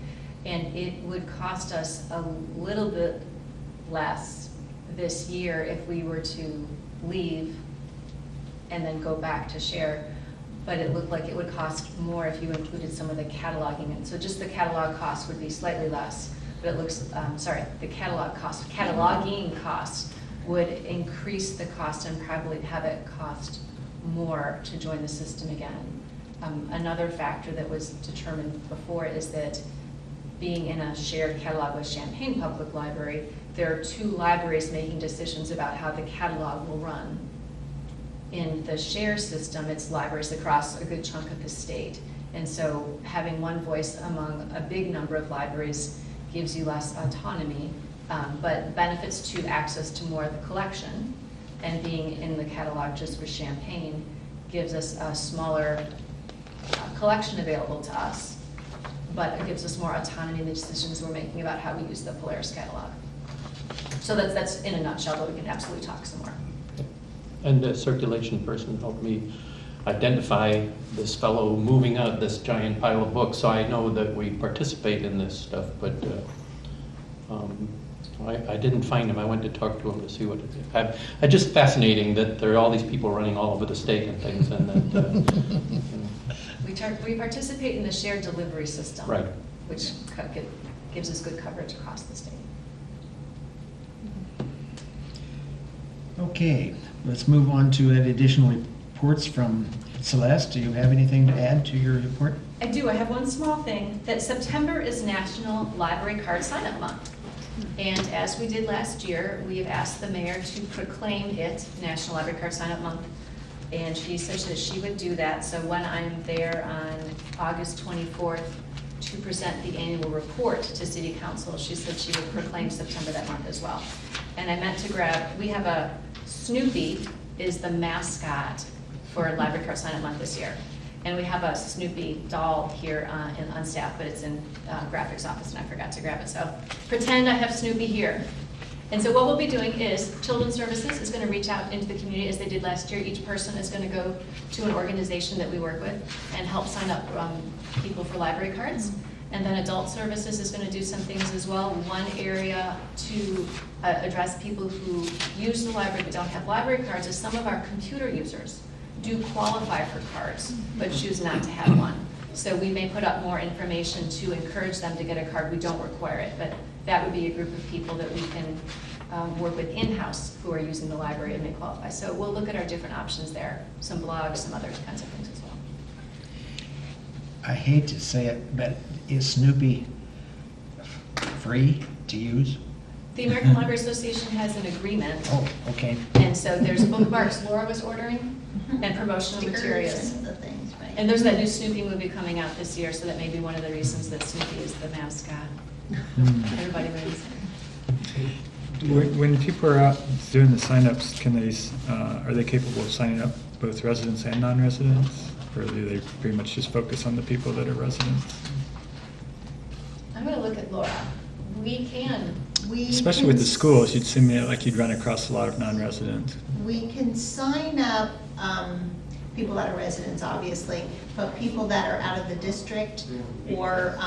And it would cost us a little bit less this year if we were to leave and then go back to share. But it looked like it would cost more if you included some of the cataloging. And so just the catalog cost would be slightly less. But it looks, the cataloging cost would increase the cost and probably have it cost more to join the system again. Another factor that was determined before is that being in a shared catalog with Champaign Public Library, there are two libraries making decisions about how the catalog will run. In the share system, it's libraries across a good chunk of the state. And so having one voice among a big number of libraries gives you less autonomy, but benefits to access to more of the collection. And being in the catalog just for Champaign gives us a smaller collection available to us, but it gives us more autonomy in the decisions we're making about how we use the Polaris catalog. So that's in a nutshell, but we can absolutely talk some more. And the circulation person helped me identify this fellow moving out this giant pile of books, so I know that we participate in this stuff, but I didn't find him. I went to talk to him to see what it is. It's just fascinating that there are all these people running all over the state and things, and that We participate in the shared delivery system, right. which gives us good coverage across the state. Okay, let's move on to any additional reports from Celeste. Do you have anything to add to your report? I do. I have one small thing, that September is National Library Card Sign-Up Month. And as we did last year, we have asked the mayor to proclaim it National Library Card Sign-Up Month. And she said that she would do that. So when I'm there on August 24th to present the annual report to City Council, she said she would proclaim September that month as well. And I meant to grab, we have a Snoopy is the mascot for Library Card Sign-Up Month this year. And we have a Snoopy doll here on staff, but it's in graphics office and I forgot to grab it. So pretend I have Snoopy here. And so what we'll be doing is Children's Services is going to reach out into the community as they did last year. Each person is going to go to an organization that we work with and help sign up people for library cards. And then Adult Services is going to do some things as well. One area to address people who use the library but don't have library cards is some of our computer users do qualify for cards but choose not to have one. So we may put up more information to encourage them to get a card. We don't require it, but that would be a group of people that we can work with in-house who are using the library and may qualify. So we'll look at our different options there, some blogs, some other kinds of things as well. I hate to say it, but is Snoopy free to use? The American Library Association has an agreement. Oh, okay. And so there's bookmarks Laura was ordering and promotional materials. And the things, right? And there's that new Snoopy movie coming out this year, so that may be one of the reasons that Snoopy is the mascot. Everybody wins. When people are out doing the signups, can they, are they capable of signing up both residents and non-residents? Or do they pretty much just focus on the people that are residents? I'm gonna look at Laura. We can. Especially with the schools, you'd seem like you'd run across a lot of non-residents. We can sign up people that are residents, obviously, but people that are out of the district or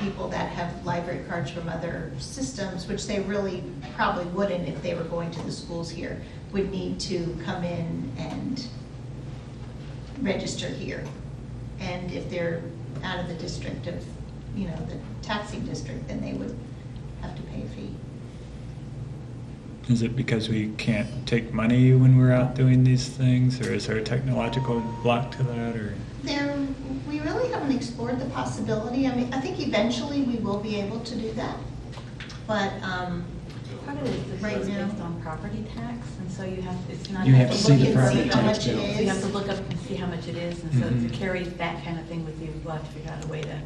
people that have library cards from other systems, which they really probably wouldn't if they were going to the schools here, would need to come in and register here. And if they're out of the district of, the taxing district, then they would have to pay a fee. Is it because we can't take money when we're out doing these things, or is there a technological block to that, or? We really haven't explored the possibility. I mean, I think eventually we will be able to do that, but Part of it is right it's now, based on property tax, and so you have, it's not. You have to see the look and property see how tax much it bill. is. So you have to look up and see how much it is, and so Mhm. to carry that kind of thing with you, we'll have to figure out a way to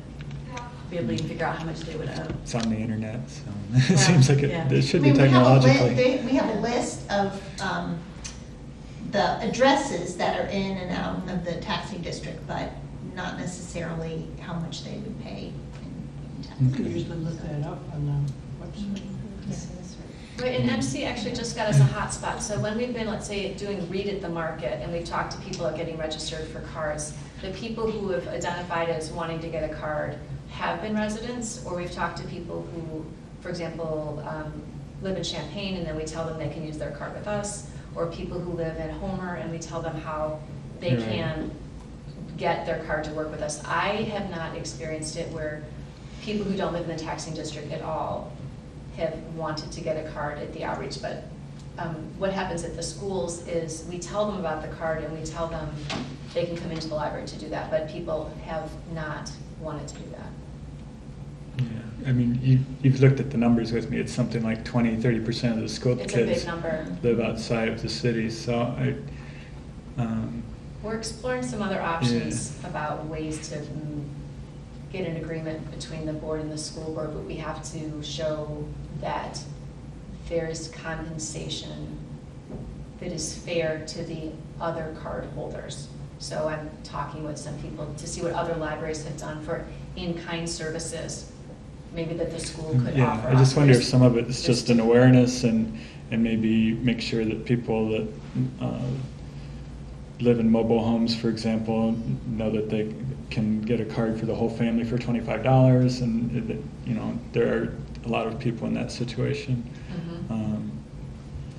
be able to even figure out how much they would owe. It's on the internet, so it seems like Yeah. it should I be mean, we have a technologically. we have a list of the addresses that are in and out of the taxing district, but not necessarily how much they would pay in taxes. Okay. Usually look that up on the website. Right, and MC actually just got us a hotspot. So when we've been, let's say, doing Read at the Market, and we've talked to people about getting registered for cards, the people who have identified as wanting to get a card have been residents, or we've talked to people who, for example, live in Champaign, and then we tell them they can use their card with us, or people who live in Homer, and we tell them how they Right. can get their card to work with us. I have not experienced it where people who don't live in the taxing district at all have wanted to get a card at the outreach, but what happens at the schools is we tell them about the card and we tell them they can come into the library to do that, but people have not wanted to do that. Yeah, I mean, you've looked at the numbers with me. It's something like 20–30% of the school It's a kids big number. live outside of the city, so We're exploring some other options about ways to get an agreement between the board and the school board, but we have to show that there's compensation that is fair to the other card holders. So I'm talking with some people to see what other libraries have done for in-kind services, maybe that the school could Yeah, offer. I just wonder if There's- some of it's just an awareness and maybe make sure that people that live in mobile homes, for example, know that they can get a card for the whole family for $25, and you know, there are a lot of people in that situation.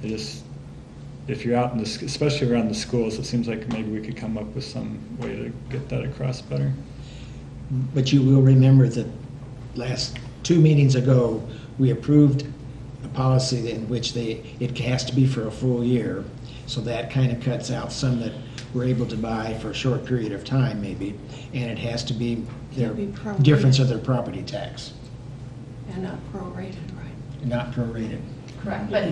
It just, if you're out in the, especially around the schools, it seems like maybe we could come up with some way to get that across better. But you will remember that last 2 meetings ago, we approved a policy in which it has to be for a full year. So that kind of cuts out some that we're able to buy for a short period of time maybe. And it has to be their Can't be prorated. difference of their property tax, And not prorated, right? not prorated. Correct, but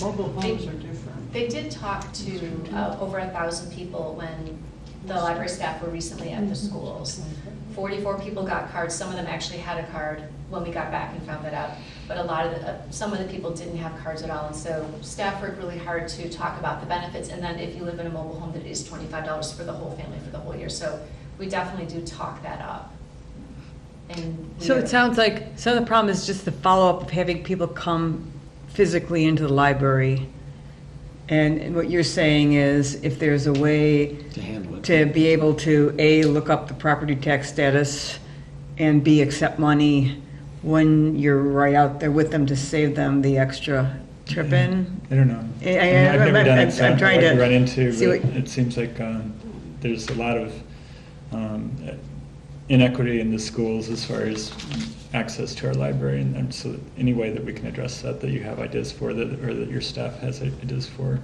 Mobile homes are different. they did talk to over 1,000 people when the library staff were recently at the schools. 44 people got cards. Some of them actually had a card when we got back and found that out. But some of the people didn't have cards at all. And so staff worked really hard to talk about the benefits. And then if you live in a mobile home, that it is $25 for the whole family for the whole year. So we definitely do talk that up. And So it sounds like some of the problem is just the follow-up of having people come physically into the library. And what you're saying is if there's a way To handle it. to be able to, A, look up the property tax status, and B, accept money when you're right out there with them to save them the extra trip in. I don't know. I've never done it, so I I'm don't know trying what to you run into, see but what- it seems like there's a lot of inequity in the schools as far as access to our library, and so any way that we can address that you have ideas for, that or that your staff has ideas for,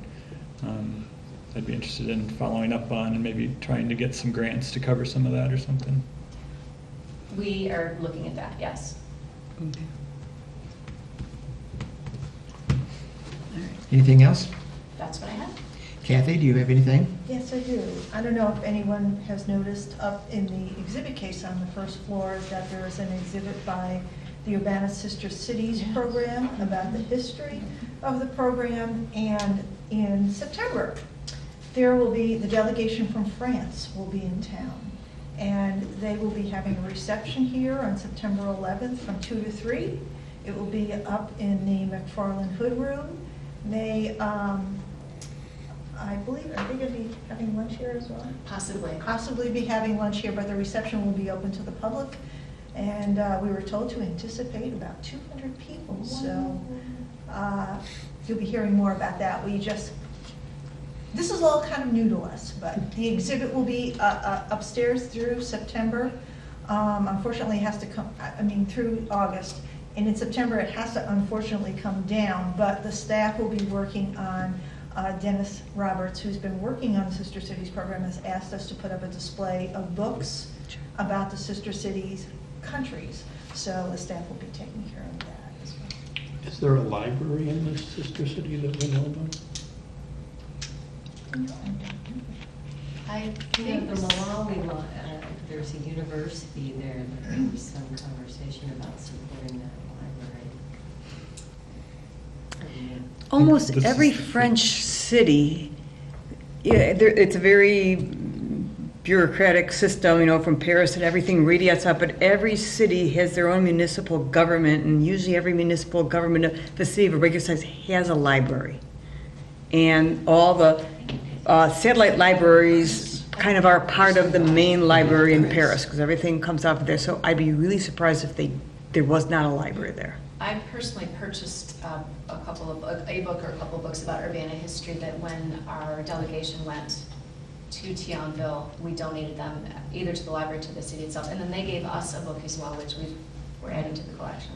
I'd be interested in following up on and maybe trying to get some grants to cover some of that or something. we are looking at that, yes. Okay. Anything else? That's what I have. Kathy, do you have anything? Yes, I do. I don't know if anyone has noticed up in the exhibit case on the first floor that there is an exhibit by the Urbana Sister Cities program about the history of the program. And in September, there will be, the delegation from France will be in town. And they will be having a reception here on September 11th from 2 to 3. It will be up in the McFarland Hood Room. I believe, are they going to be having lunch here as well? Possibly. Possibly be having lunch here, but the reception will be open to the public. And we were told to anticipate about 200 people, so you'll be hearing more about that. This is all kind of new to us, but the exhibit will be upstairs through September. Unfortunately, it has to come, through August. And in September, it has to unfortunately come down, but the staff will be working on, Dennis Roberts, who's been working on the Sister Cities program, has asked us to put up a display of books about the Sister Cities countries. So the staff will be taking care of that as well. Is there a library in this sister city that we know about? I Yeah, think the Malawi law, there's a university there, there was some conversation about supporting that library. Almost This every is- French city, it's a very bureaucratic system, from Paris and everything, really outside, but every city has their own municipal government, and usually every municipal government of the city of a regular size has a library. And all the satellite libraries kind of are part of the main library in Paris, because everything comes out of there. So I'd be really surprised if there was not a library there. I personally purchased a book or a couple of books about Urbana history that when our delegation went to Thionville, we donated them either to the library or to the city itself. And then they gave us a book as well, which we're adding to the collection.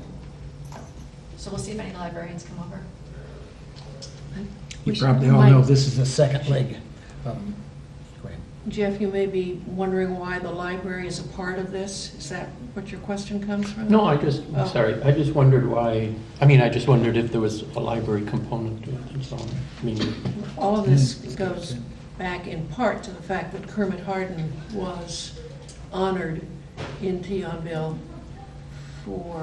So we'll see if any of the librarians come over. You probably all know this is the second leg. Go ahead. Jeff, you may be wondering why the library is a part of this. Is that what your question comes from? No, Oh. sorry, I just wondered why, I just wondered if there was a library component to it and so on. All of this goes back in part to the fact that Kermit Harden was honored in Teonville for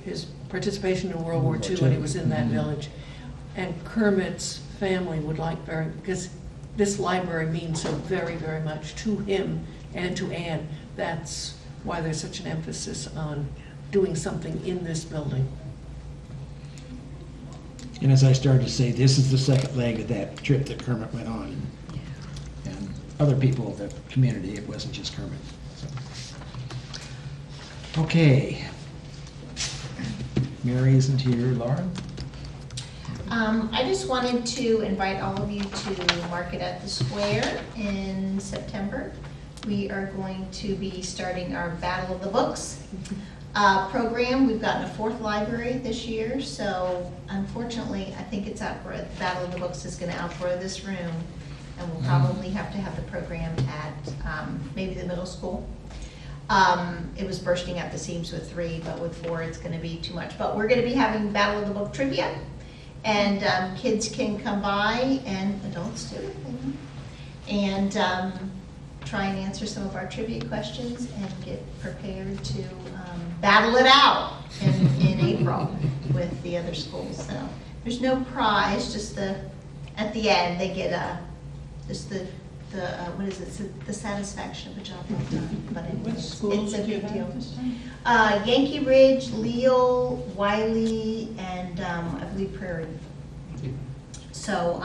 his participation in World War II when he was in that village. And Kermit's family would like very, because this library means so very, very much to him and to Anne. That's why there's such an emphasis on doing something in this building. And as I started to say, this is the second leg of that trip that Kermit went on. And other people of the community, it wasn't just Kermit. So. Okay. Mary isn't here, Laura? I just wanted to invite all of you to Market at the Square in September. We are going to be starting our Battle of the Books program. We've gotten a 4th library this year, so unfortunately, I think it's outgrow, the Battle of the Books is going to outgrow this room, and we'll probably have to have the program at maybe the middle school. It was bursting at the seams with 3, but with 4 it's going to be too much. But we're going to be having Battle of the Book trivia, and kids can come by, and adults too, and try and answer some of our trivia questions and get prepared to battle it out in April with the other schools. So there's no prize, just at the end they get just the what is it? The satisfaction of a job well done. But anyways, it's a big deal. Yankee Ridge, Leal, Wiley, and I believe Prairie. So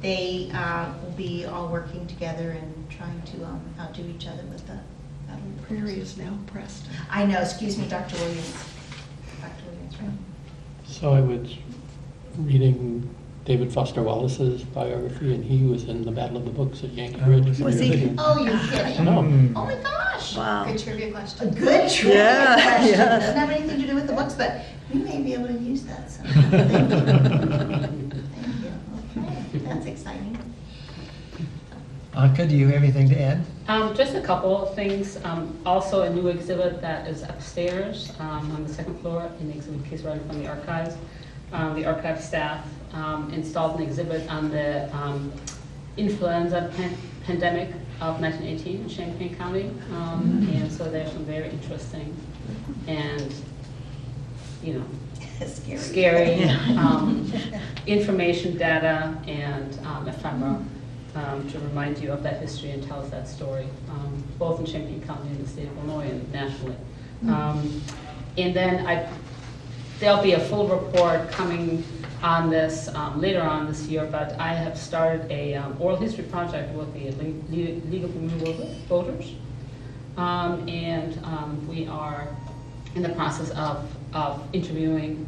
they will be all working together and trying to outdo each other with the battle. Prairie is now Preston. I know. Excuse me, Dr. Williams. Dr. Williams, right? So I was reading David Foster Wallace's biography, and he was in the Battle of the Books at Yankee Ridge. Was he? Oh, you're kidding. No. Oh my gosh. Wow. Good trivia A question. good trivia Yeah, question. yeah. Doesn't have anything to do with the books, but we may be able to use that sometime. Thank you. Thank you. Okay, that's exciting. Anka, do you have anything to add? Just a couple of things. Also, a new exhibit that is upstairs on the 2nd floor in the exhibit case right in front of the archives. The archive staff installed an exhibit on the influenza pandemic of 1918 in Champaign County. And so there's some very interesting and, you know, scary information, data, and ephemera to remind you of that history and tell us that story, both in Champaign County and the state of Illinois and nationally. And then there'll be a full report coming on this later on this year, but I have started a oral history project with the League of Women Voters. And we are in the process of interviewing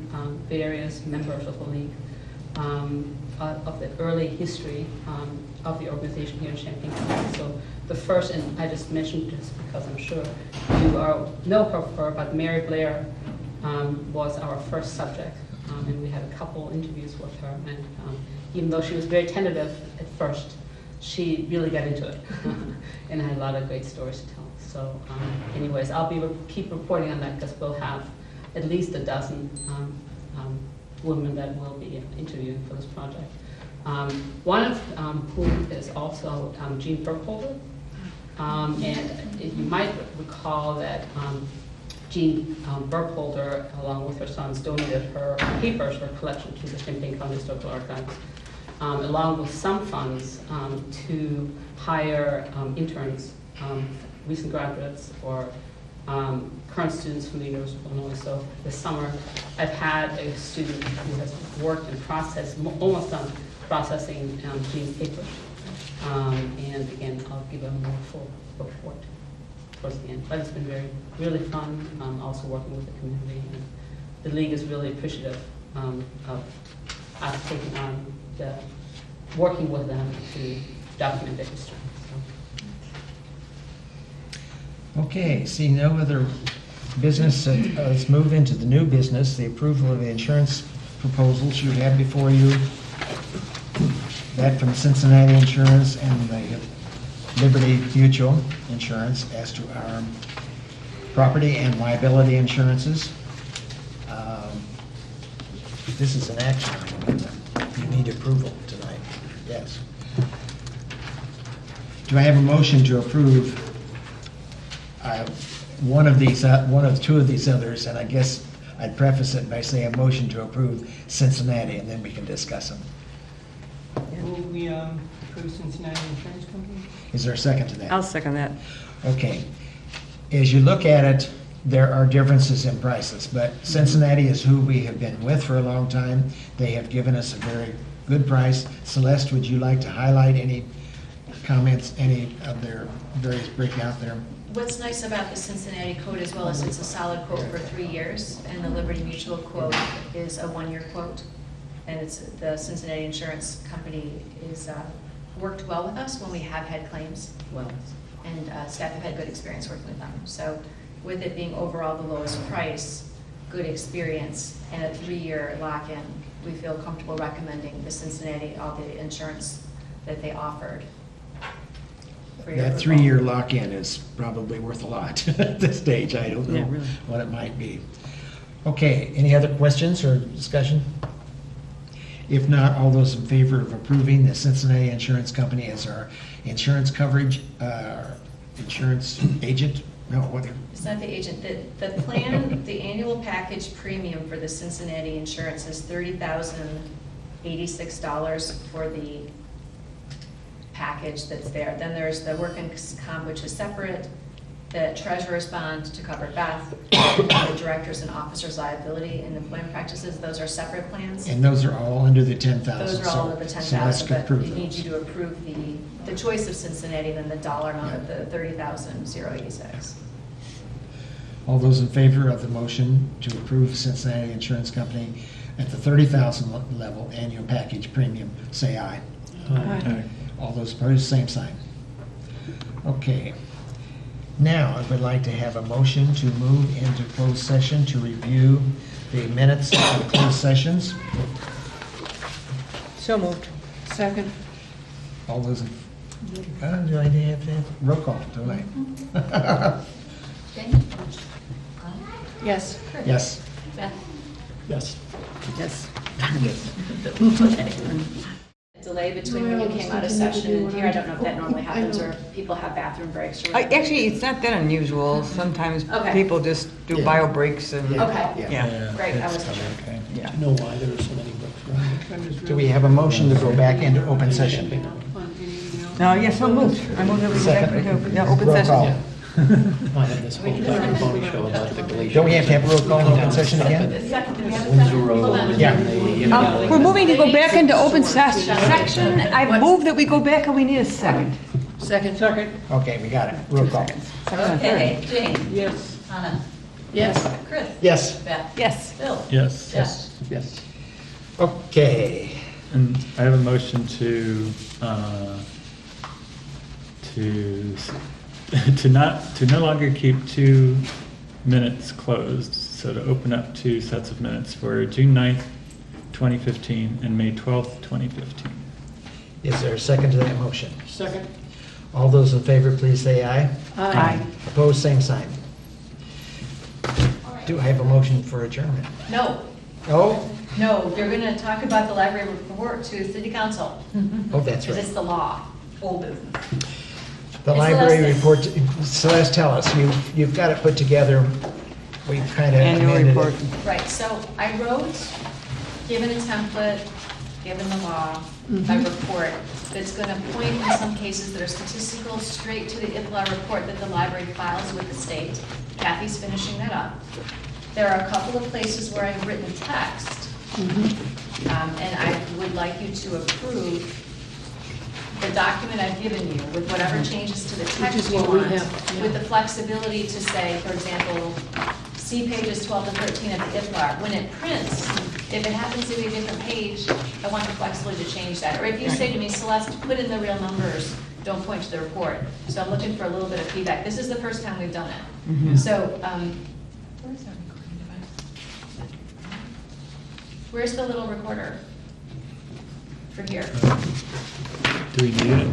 various members of the League of the early history of the organization here in Champaign County. So the first, and I just mentioned this because I'm sure you know her, but Mary Blair was our first subject, and we had a couple interviews with her, and even though she was very tentative at first, she really got into it and had a lot of great stories to tell. So anyways, I'll keep reporting on that because we'll have at least a dozen women that will be interviewing for this project. One of whom is also Jean Burkholder, and you might recall that Jean Burkholder, along with her sons, donated her papers, her collection, to the Champaign County Historical Archives, along with some funds to hire interns, recent graduates, or current students from the University of Illinois. So this summer, I've had a student who has worked and processed, almost done processing Jean's papers. And again, I'll give a more full report towards the end. But it's been really fun, also working with the community. And the League is really appreciative of us taking on working with them to document their history. So. Okay, seeing no other business, let's move into the new business, the approval of the insurance proposals you have before you. That from Cincinnati Insurance and the Liberty Mutual Insurance as to our property and liability insurances. This is an action item. You need approval tonight. Yes. Do I have a motion to approve one of two of these others, and I guess I'd preface it by saying a motion to approve Cincinnati, and then we can discuss them. Will we approve Cincinnati Insurance Company? Is there a second to that? I'll second that. Okay. As you look at it, there are differences in prices, but Cincinnati is who we have been with for a long time. They have given us a very good price. Celeste, would you like to highlight any comments, any of their various breakout there? What's nice about the Cincinnati quote as well is it's a solid quote for 3 years, and the Liberty Mutual quote is a 1-year quote. And it's the Cincinnati Insurance Company is worked well with us when we have had claims. Well, And staff have had good experience working with them. So with it being overall the lowest price, good experience, and a 3-year lock-in, we feel comfortable recommending the Cincinnati, all the insurance that they offered. for your That approval. 3-year lock-in is probably worth a lot at this stage. I don't Yeah, know really. what it might be. Okay, any other questions or discussion? If not, all those in favor of approving the Cincinnati Insurance Company as our insurance coverage, insurance agent? No, what? It's not the agent, the plan, the annual package premium for the Cincinnati insurance is $30,086 for the package that's there. Then there's the workers' comp, which is separate, the treasurer's bond to cover Beth, and the director's and officer's liability and employment practices, those are separate plans. And those are all under the 10,000. Those are all under the So let's 10,000, but approve we need those. you to approve the choice of Cincinnati and then the dollar amount of the $30,086. All those in favor of the motion to approve Cincinnati Insurance Company at the 30,000 level annual package premium, say aye. Aye. All those opposed, same sign. Okay. Now, I would like to have a motion to move into closed session to review the minutes of closed sessions. So moved. Second. All those, do I have to have roll call, don't I? Jane? Yes. Yes. Beth? Yes. Yes. Delay between when you came out of session and here, I don't know if that normally happens or if people have bathroom breaks or whatever. Actually, it's not that unusual. Sometimes Okay. people just do Yeah. bio breaks and, Okay. yeah. Great, I it's wasn't sure. okay. Yeah. Do you know why there are so many books around? Do we have a motion to go back into open session? No, yes, so moved. I move that we go back Second. into open Roll session. call. I had this whole Dr. Boney show about the glacier. Don't we have to have a roll call in open session again? Windsor Road. Yeah. We're moving to go back into open section. I move that we go back and we need a second. Second. Okay, we got it. Roll call. Second and third. Okay, Jane? Yes. Anna? Yes. Chris? Yes. Beth? Yes. Bill? Yes. Yes. Yes. Okay. And I have a motion to no longer keep 2 minutes closed, so to open up 2 sets of minutes for June 9th, 2015 and May 12th, 2015. Is there a second to that motion? Second. All those in favor, please say aye. Aye. Opposed, same sign. Do I have a motion for adjournment? No, Oh, no, you're gonna talk about the library report to city council. oh, that's Because it's right. the law, old business. The It's library Celeste. report, Celeste, tell us, you've got it put together. We've kind of Annual amended report. it. Right, so I wrote, given a template, given the law, a report that's gonna point in some cases that are statistical straight to the IPLA report that the library files with the state. Kathy's finishing that up. There are a couple of places where I've written text, and I would like you to approve the document I've given you with whatever changes to the Which text is you what we want, have, yeah. with the flexibility to say, for example, see pages 12 to 13 of the IPLAR. When it prints, if it happens to be a different page, I want the flexibility to change that. Or if you say to me, Celeste, put in the real numbers, don't point to the report. So I'm looking for a little bit of feedback. This is the first time we've done it. So, where's our recording device? Where's the little recorder? For here. Do we need it?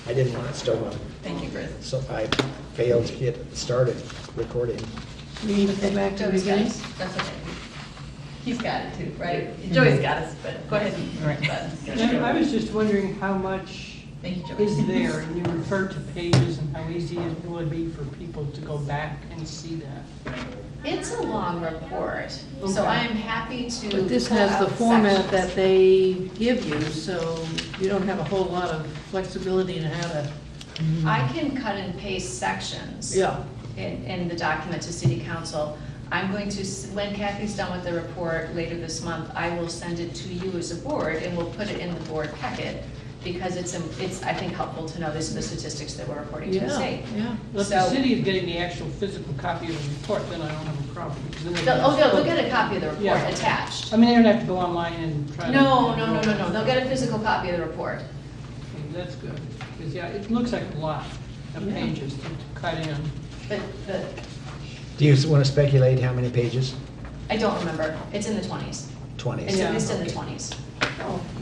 I didn't want it still on, Thank you, Chris. so I failed to get started recording. We need to go back to the Joey's got beginning. it. That's okay. He's got it too, right? Joey's got us, but go ahead. Right. I was just wondering how much Thank you, George. is there, and you refer to pages and how easy it would be for people to go back and see that. It's a long report, so Okay. I am happy to. But this pull has the out format sections. that they give you, so you don't have a whole lot of flexibility in how to. I can cut and paste sections. Yeah. In the document to city council. I'm going to, when Kathy's done with the report later this month, I will send it to you as a board and we'll put it in the board packet because it's, I think, helpful to know these are the statistics that we're reporting to the state. Yeah. Well, if So- the city is getting the actual physical copy of the report, then I don't have a problem. because then they can They'll just- get a copy of the report Yeah. attached. I mean, they don't have to go online and try to. No, they'll get a physical copy of the report. Okay, that's good, because, yeah, it looks like a lot of pages to cut in. But Do you want to speculate how many pages? I don't remember, it's in the 20s. 20. It's Yeah. at least in the 20s.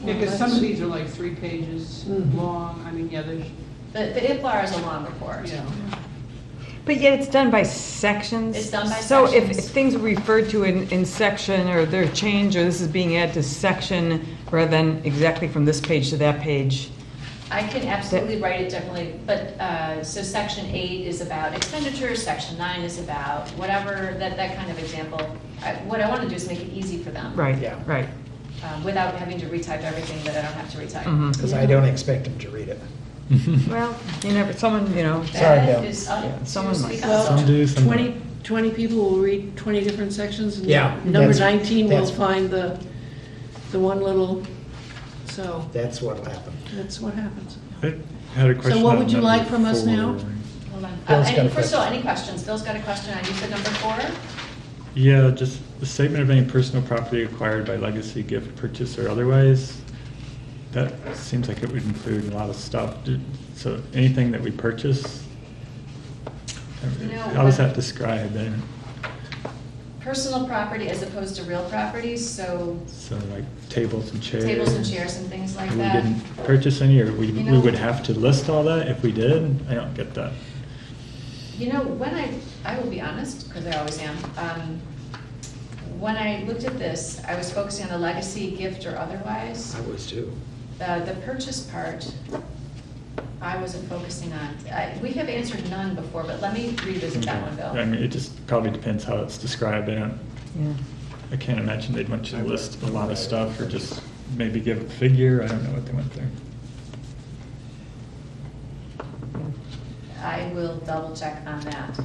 Yeah, because some of these are like 3 pages Mhm. long, I mean, yeah, there's, The IPLAR is a long report. yeah. But yet it's done by sections? It's done by So if sections. things are referred to in section, or they're changed, or this is being added to section, rather than exactly from this page to that page, I can absolutely write it differently, but, so section 8 is about expenditures, section 9 is about whatever, that kind of example. What I want to do is make it easy for them. right, Yeah. right. Without having to retype everything that I don't have to retype. Mhm. Because I don't expect them to read it. Well, you never, someone, you know, Sorry, That Bill. is up Yeah, to someone might. city Well, council. Some do, some 20, don't. 20 people will read 20 different sections. And Yeah, Number that's- 19 will that's- find the one little, so That's what'll happen. that's what happens. I had a question. what on would you number like from us now? 4. Hold on. Bill's got a First of all, question. any questions? Bill's got a question on, you said number 4? Yeah, just the statement of any personal property acquired by legacy, gift, purchase, or otherwise. That seems like it would include a lot of stuff. So anything that we purchase, No, how is but- that described then? Personal property as opposed to real properties, so So like tables and chairs? tables and chairs and things like We that. didn't purchase any, or we You know- would have to list all that if we did? I don't get that. You know, when I will be honest, because I always am, when I looked at this, I was focusing on the legacy, gift, or otherwise. I was too. The purchase part, I wasn't focusing on. We have answered none before, but let me revisit that one, I Bill. mean, it just probably depends how it's described. yeah. I can't imagine they'd want you to list a lot of stuff or just maybe give a figure. I don't know what they went there. I will double check on that.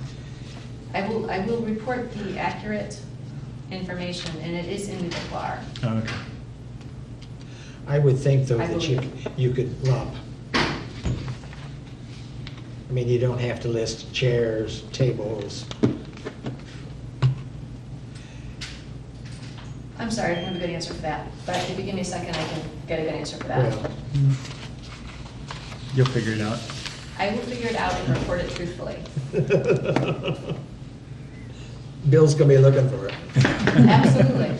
I will report the accurate information, and it is in the FLAR. Oh, okay. I would think, though, I that believe. you could lump. I mean, you don't have to list chairs, tables. I'm sorry, I don't have a good answer for that, but if you give me a second, I can get a good answer for that. Well, You'll figure it out. I will figure it out and report it truthfully. Bill's gonna be looking for it. Absolutely.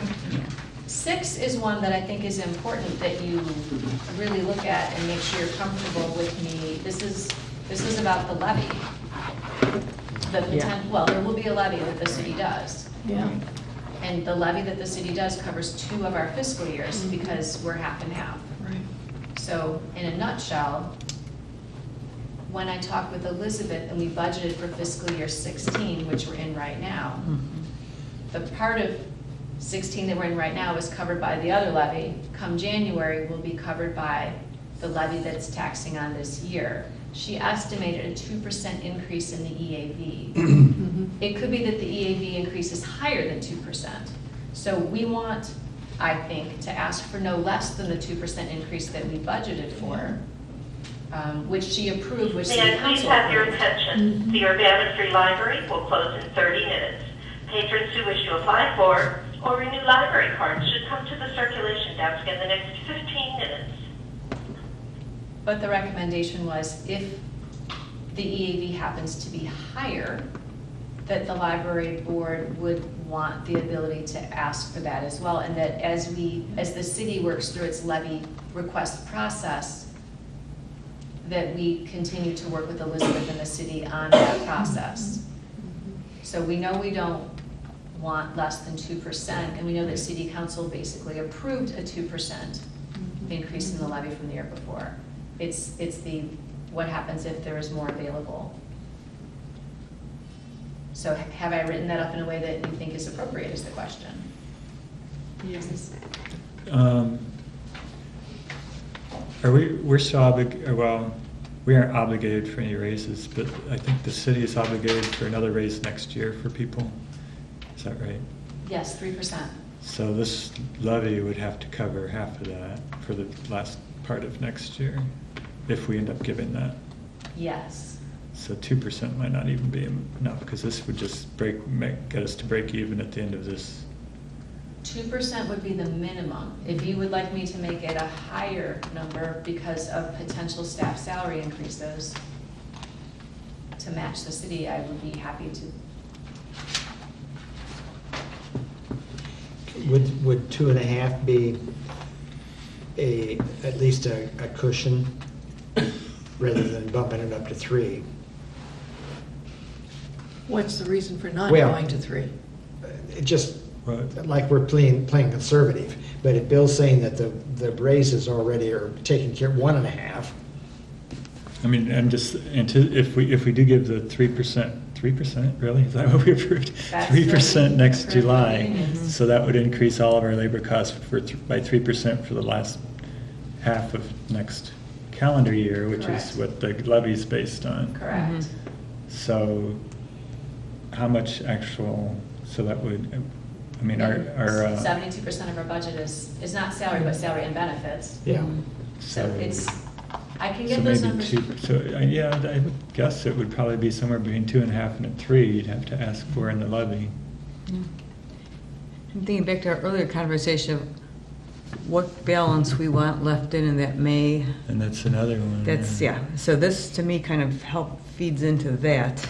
6 is one that I think is important that you really look at and make sure you're comfortable with me. This is about the levy. Well, there will be a levy that the city does. Yeah. And the levy that the city does covers 2 of our fiscal years because we're half and half. Right. So in a nutshell, when I talked with Elizabeth and we budgeted for fiscal year 16, which we're in right now, the part of 16 that we're in right now is covered by the other levy. Come January, will be covered by the levy that's taxing on this year. She estimated a 2% increase in the EAV. It could be that the EAV increase is higher than 2%. So we want, I think, to ask for no less than the 2% increase that we budgeted for, which she approved, which May City I please Council have your approved. attention? The Urbana Free Library will close in 30 minutes. Patrons who wish to apply for or renew library cards should come to the circulation desk in the next 15 minutes. But the recommendation was if the EAV happens to be higher, that the library board would want the ability to ask for that as well. And that as the city works through its levy request process, that we continue to work with Elizabeth and the city on that process. So we know we don't want less than 2%, and we know that city council basically approved a 2% increase in the levy from the year before. It's the, what happens if there is more available? So have I written that up in a way that you think is appropriate is the question? Yes. We're still obligated, well, we aren't obligated for any raises, but I think the city is obligated for another raise next year for people. Is that right? Yes, 3%. So this levy would have to cover half of that for the last part of next year, if we end up giving that. Yes. So 2% might not even be enough, because this would just get us to break even at the end of this. 2% would be the minimum. If you would like me to make it a higher number because of potential staff salary increases to match the city, I would be happy to. Would 2.5 be at least a cushion rather than bumping it up to 3? What's the reason for not Well, going to 3? It just, Right. like we're playing conservative, but if Bill's saying that the raises already are taking care of 1.5. I mean, if we do give the 3%, really? Is that what we approved? That's 3% next for July. unions. So that would increase all of our labor costs by 3% for the last half of next calendar year, which Correct. is what the levy is based on. Correct. So how much so that would, I mean, our 72% of our budget is not salary, but salary and benefits. Yeah. So it's, I can So get those maybe numbers. yeah, I would guess it would probably be somewhere between 2.5 and 3 you'd have to ask for in the levy. I'm thinking back to our earlier conversation of what balance we want left in that May. And that's another one. Yeah, so this to me kind of feeds into that.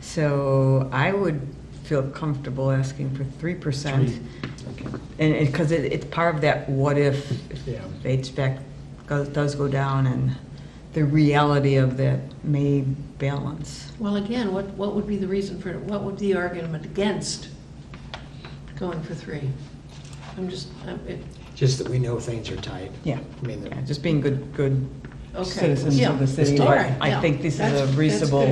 So I would feel comfortable asking for 3%. And because it's part of that what if Yeah. HVAC does go down and the reality of that May balance. Well, again, what would be the reason for, what would be the argument against going for 3? Just that we know things are tight. Yeah, I mean, yeah, just being good Okay. citizens Yeah. of the city. All right, I yeah. think this is That's- a that's reasonable,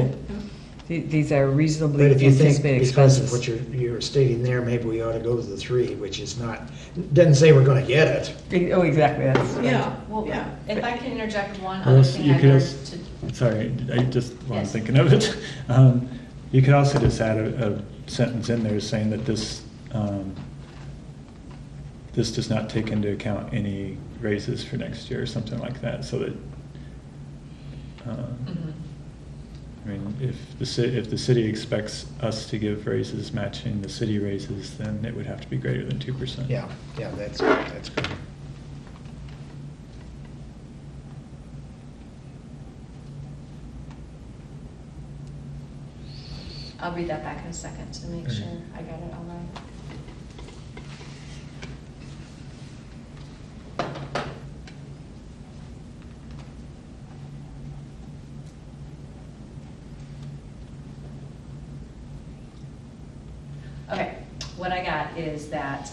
good. these are reasonably But if you think, anticipated because of expenses. what you're stating there, maybe we ought to go to the 3, which is not, doesn't say we're gonna get it. Oh, exactly, that's. Yeah, Well, yeah. if I can interject one Or other else thing you I could heard also- to. Sorry, I just while I'm Yes. thinking of it. You could also just add a sentence in there saying that this does not take into account any raises for next year or something like that, so that, Mhm. I mean, if the city expects us to give raises matching the city raises, then it would have to be greater than 2%. Yeah, that's good. I'll read that back in a second to make sure I got it all right. Okay, what I got is that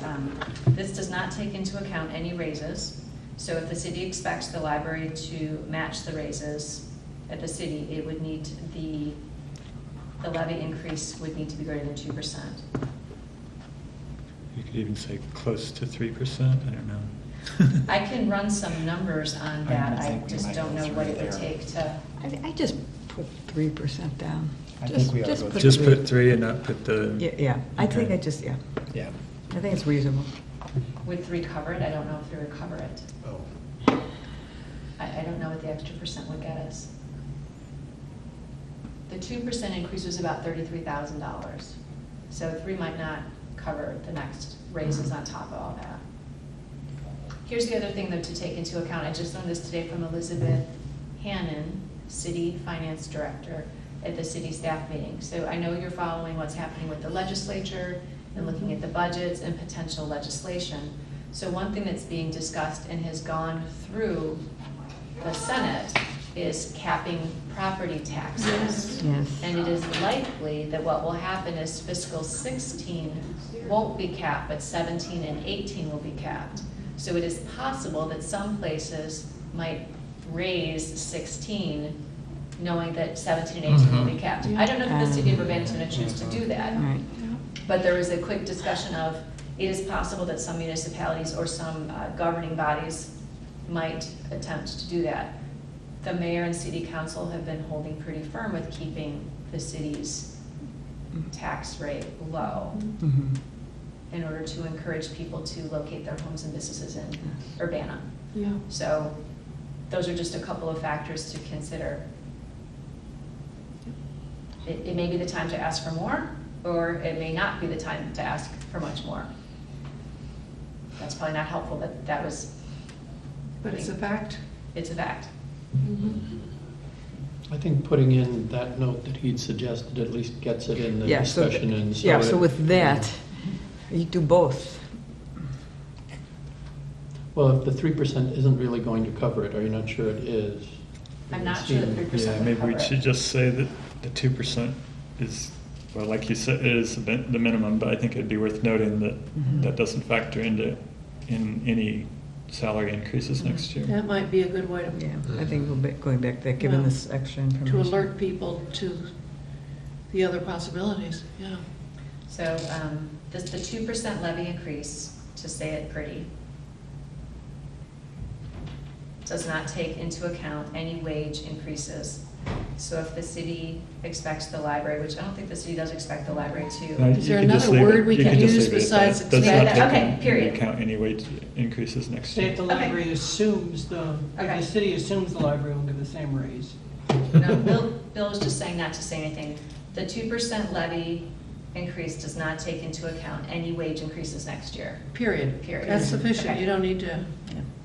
this does not take into account any raises. So if the city expects the library to match the raises at the city, it would need the levy increase would need to be greater than 2%. You could even say close to 3%, I don't know. I can run some numbers on that, I think we just might don't go know what it would through take to. I just put 3% down. I think we ought to Just go put Just three. put 3 and not put the. Yeah, I think Okay. Yeah. I think it's reasonable. Would 3 cover it? I don't know if 3 would cover it. Oh. I don't know what the extra percent would get us. The 2% increase was about $33,000. So 3 might not cover the next raises on top of all that. Here's the other thing though to take into account. I just learned this today from Elizabeth Hannon, City Finance Director at the city staff meeting. So I know you're following what's happening with the legislature and looking at the budgets and potential legislation. So one thing that's being discussed and has gone through the Senate is capping property taxes. Yes. And it is likely that what will happen is fiscal 16 won't be capped, but 17 and 18 will be capped. So it is possible that some places might raise 16, knowing that 17 and 18 will be kept. I don't know if the city of Urbana is going to choose to do that. Right. But there was a quick discussion of, it is possible that some municipalities or some governing bodies might attempt to do that. The mayor and city council have been holding pretty firm with keeping the city's tax rate low Mhm. in order to encourage people to locate their homes and businesses in Urbana. Yeah. So those are just a couple of factors to consider. It may be the time to ask for more, or it may not be the time to ask for much more. That's probably not helpful, but that was. But it's a fact. It's a fact. I think putting in that note that he'd suggested at least gets it in the Yeah, so discussion and so. yeah, so it- with that, you do both. Well, if the 3% isn't really going to cover it, are you not sure it is? I'm not sure that 3% Yeah, would maybe cover we it. should just say that the 2% is, well, like you said, is the minimum, but I think it'd be worth noting that that doesn't factor in any salary increases next year. That might be a good way to, Yeah, I think we'll be going back to that, given Yeah. this extra information. to alert people to the other possibilities, yeah. So the 2% levy increase, to say it pretty, does not take into account any wage increases. So if the city expects the library, which I don't think the city does expect the library to. No, Is you there could just another leave it- word we you can could just use leave it at besides that. Does Yeah, not that- take okay, into period. account any wage increases next Say year. if the library assumes if Okay. the city assumes the library will give the same raise. No, Bill was just saying not to say anything. The 2% levy increase does not take into account any wage increases next year. Period. Period. That's sufficient, Okay. you don't need to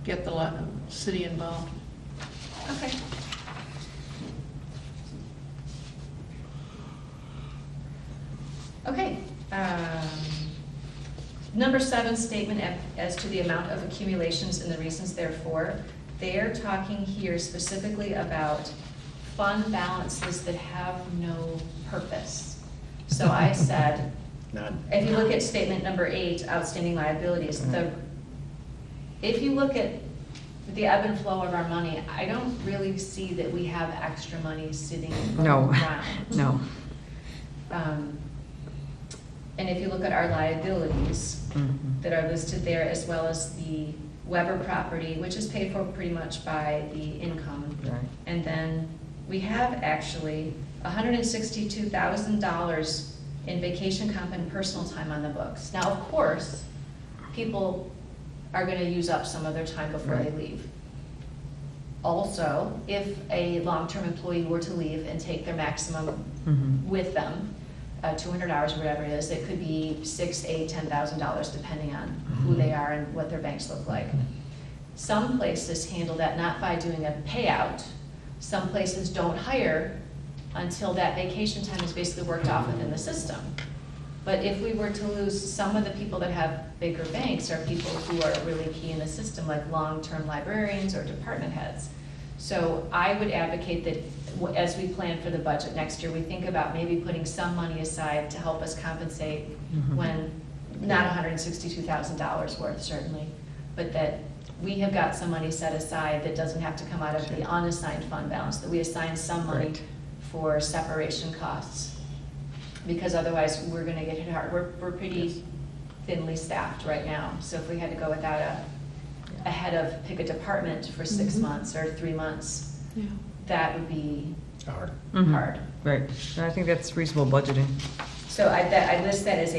get the city involved. Okay. Okay. Number 7, statement as to the amount of accumulations and the reasons therefore. They're talking here specifically about fund balances that have no purpose. So I said, None. if you look at statement number 8, outstanding liabilities, if you look at the ebb and flow of our money, I don't really see that we have extra money sitting No, around. no. And if you look at our liabilities that are listed there, as well as the Weber property, which is paid for pretty much by the income. Right. And then we have actually $162,000 in vacation comp and personal time on the books. Now, of course, people are going to use up some of their time before they leave. Also, if a long-term employee were to leave and take their maximum with them, 200 hours, whatever it is, it could be $6,000, $8,000, $10,000, depending on who they are and what their banks look like. Some places handle that not by doing a payout. Some places don't hire until that vacation time is basically worked off within the system. But if we were to lose some of the people that have bigger banks, are people who are really key in the system, like long-term librarians or department heads. So I would advocate that as we plan for the budget next year, we think about maybe putting some money aside to help us compensate when, not $162,000 worth certainly, but that we have got some money set aside that doesn't have to come out of the unassigned fund balance, that we assign some money for separation costs. Because otherwise, we're gonna get hit hard. We're pretty thinly staffed right now. So if we had to go without a head of, pick a department for 6 months or 3 months, that would be Hard. hard. Right, and I think that's reasonable budgeting. So I list that as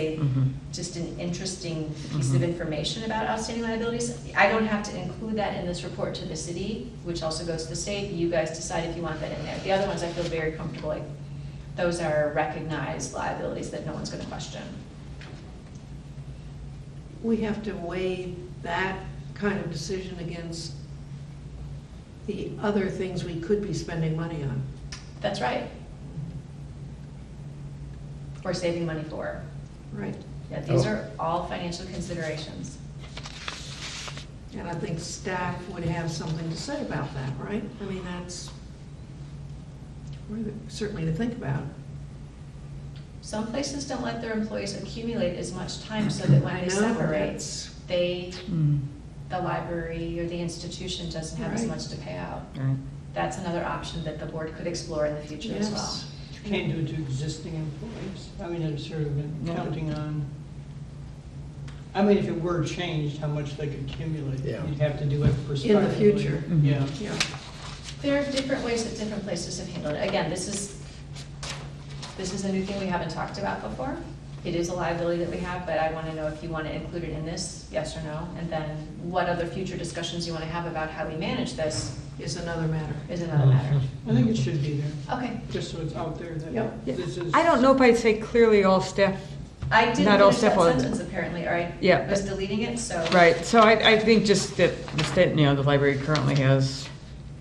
just an interesting piece of information about outstanding liabilities. I don't have to include that in this report to the city, which also goes to the state. You guys decide if you want that in there. The other ones I feel very comfortable, like, those are recognized liabilities that no one's gonna question. We have to weigh that kind of decision against the other things we could be spending money on. That's right. Or saving money for. Right. Yeah, these are all financial considerations. And I think staff would have something to say about that, right? I mean, that's certainly to think about. Some places don't let their employees accumulate as much time so that when I they know, separate, that's- they the library or the institution doesn't have as Right. much to pay out. Right. That's another option that the board could explore in the future as well. Yes. You can't do it to existing employees. I mean, I'm sort of been Yeah. counting on, I mean, if it were changed, how much they could accumulate. Yeah. You'd have to do it prospectively. In the future. Yeah. Yeah. There are different ways that different places have handled it. Again, this is a new thing we haven't talked about before. It is a liability that we have, but I want to know if you want to include it in this, yes or no, and then what other future discussions you want to have about how we manage this Is another matter. is another matter. I think it should be there, Okay. just so it's out there that Yep. this is. I don't know if I'd say clearly all staff, I didn't Not all finish that step on- sentence apparently, or I Yeah. was deleting it, so. right, so I think just that the state, the library currently has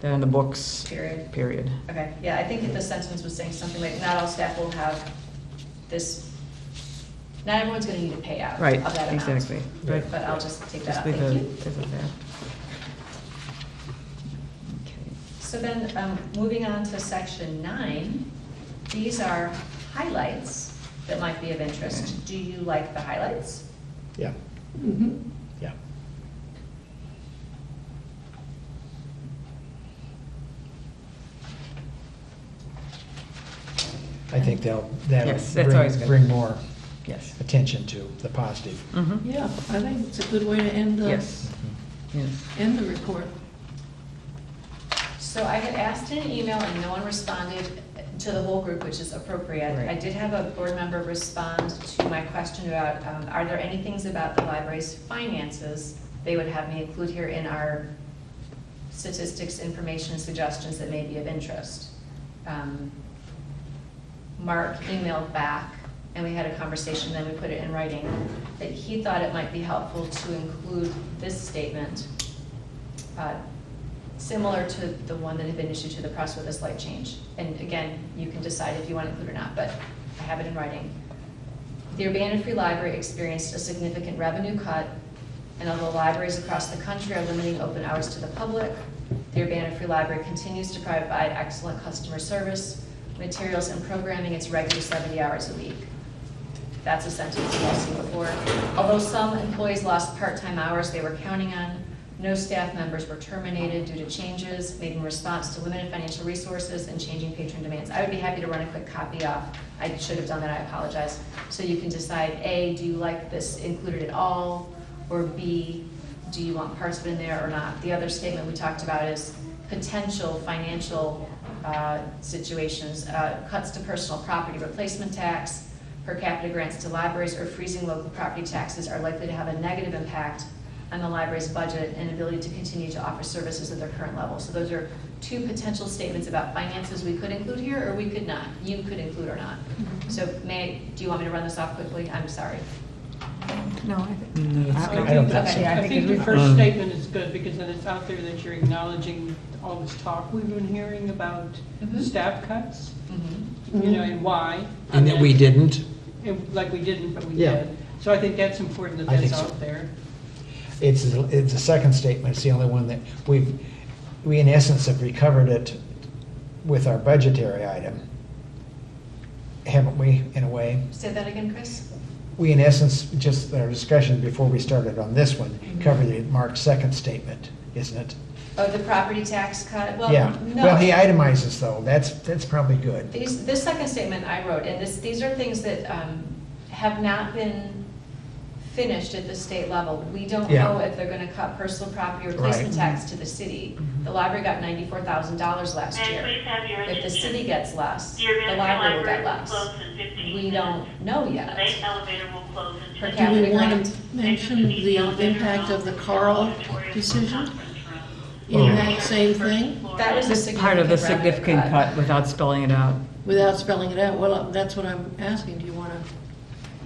that in the books, Period. period. Okay, yeah, I think that the sentence was saying something like, not all staff will have this, not everyone's gonna need a payout Right, of that amount. exactly. Right. But I'll just take that Just out, leave thank you. it as a fact. So then, moving on to section 9, these are highlights that might be of interest. Do you like the highlights? Yeah, Mm-hmm. yeah. I think that'll Yes, that's always good. bring more Yes. attention to the positive. Mhm. Yeah, I think it's a good way to end Yes, yes. end the report. So I had asked in an email and no one responded to the whole group, which is appropriate. Right. I did have a board member respond to my question about, are there any things about the library's finances they would have me include here in our statistics, information, suggestions that may be of interest? Mark emailed back, and we had a conversation, then we put it in writing, that he thought it might be helpful to include this statement, similar to the one that had been issued to the press with a slight change. And again, you can decide if you want to include it or not, but I have it in writing. The Urbana Free Library experienced a significant revenue cut, and although libraries across the country are limiting open hours to the public, the Urbana Free Library continues to provide excellent customer service, materials, and programming its regular 70 hours a week. That's a sentence you've all seen before. Although some employees lost part-time hours they were counting on, no staff members were terminated due to changes made in response to limited financial resources and changing patron demands. I would be happy to run a quick copy off. I should have done that, I apologize. So you can decide, A, do you like this included at all? Or B, do you want parts of it in there or not? The other statement we talked about is potential financial situations, cuts to personal property replacement tax, per capita grants to libraries, or freezing local property taxes are likely to have a negative impact on the library's budget and ability to continue to offer services at their current level. So those are two potential statements about finances we could include here, or we could not. You could include or not. So do you want me to run this off quickly? I'm sorry. No, I think. I don't think so. Yeah, I think it's your first statement is good, because then it's out there that you're acknowledging all this talk we've been hearing about Mhm. staff cuts, Mhm. you know, and why. And that we didn't. Like we didn't, but we Yeah. did. So I think that's important that I that's think so. out there. It's a second statement, it's the only one that we in essence have recovered it with our budgetary item. Haven't we, in a way? Say that again, Chris? We in essence, just our discussion before we started on this one, covered the Mark's second statement, isn't it? Oh, the property tax cut? Well, Yeah. no. Well, he itemizes though, that's probably good. This second statement I wrote, and these are things that have not been finished at the state level. We don't Yeah. know if they're going to cut personal property replacement Right. tax to the city. The library got $94,000 last May I year. please have your If the attention? city gets less, The Urbana the Free library will Library get will less. close in 15 We minutes. don't know The yet. main elevator will close in Per 10 capita Do we want grant. to mention the impact of the Carl decision Oh. in that same thing, That was a This is part of the significant revenue cut without spelling it out. without spelling it out? Well, that's what I'm asking. Do you want to?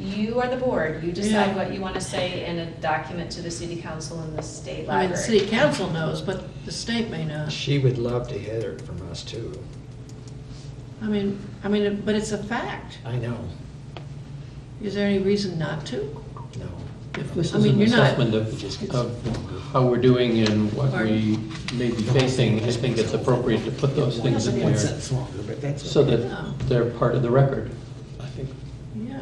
You are the board. You decide Yeah. what you want to say in a document to the city council and the state I mean, library. the city council knows, but the state may not. She would love to hear it from us too. I mean, but it's a fact. I know, Is there any reason not to? no. If this I is mean, an you're not- assessment of how we're doing and what we may be facing, I think it's appropriate to put those things in there longer, but that's so Yeah. that they're part of the record, I think. Yeah.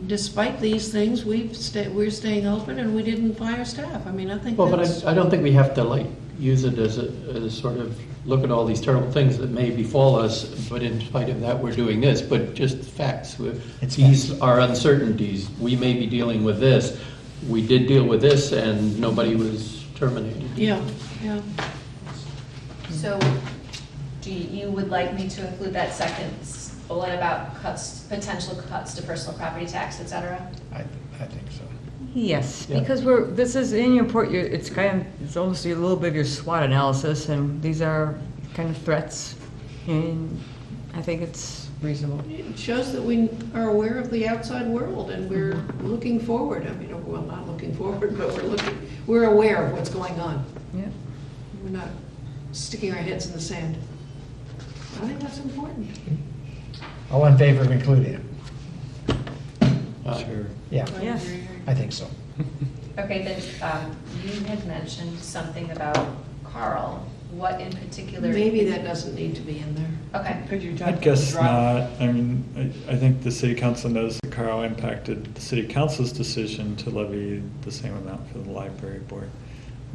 despite these things, we're staying open and we didn't fire staff. I mean, I think Well, but that's. I don't think we have to like use it as a sort of, look at all these terrible things that may befall us, but in spite of that, we're doing this, but just facts. These are uncertainties. We may be dealing with this. We did deal with this and nobody was terminated. Yeah, yeah. So, you would like me to include that second bullet about potential cuts to personal property tax, et cetera? I think so. Yes, Yeah. because this is in your report, it's it's almost a little bit of your SWOT analysis, and these are kind of threats, and I think it's reasonable. It shows that we are aware of the outside world and we're looking forward. I mean, well, not looking forward, but we're aware of what's going on. Yeah. We're not sticking our heads in the sand. I think that's important. All in favor of including it? Sure. Yeah, Yes. I think so. Okay, then, you had mentioned something about Carl. What in particular? Maybe that doesn't need to be in there. Okay. Could you I guess not. I mean, I think the city council knows that Carl impacted the city council's decision to levy the same amount for the library board.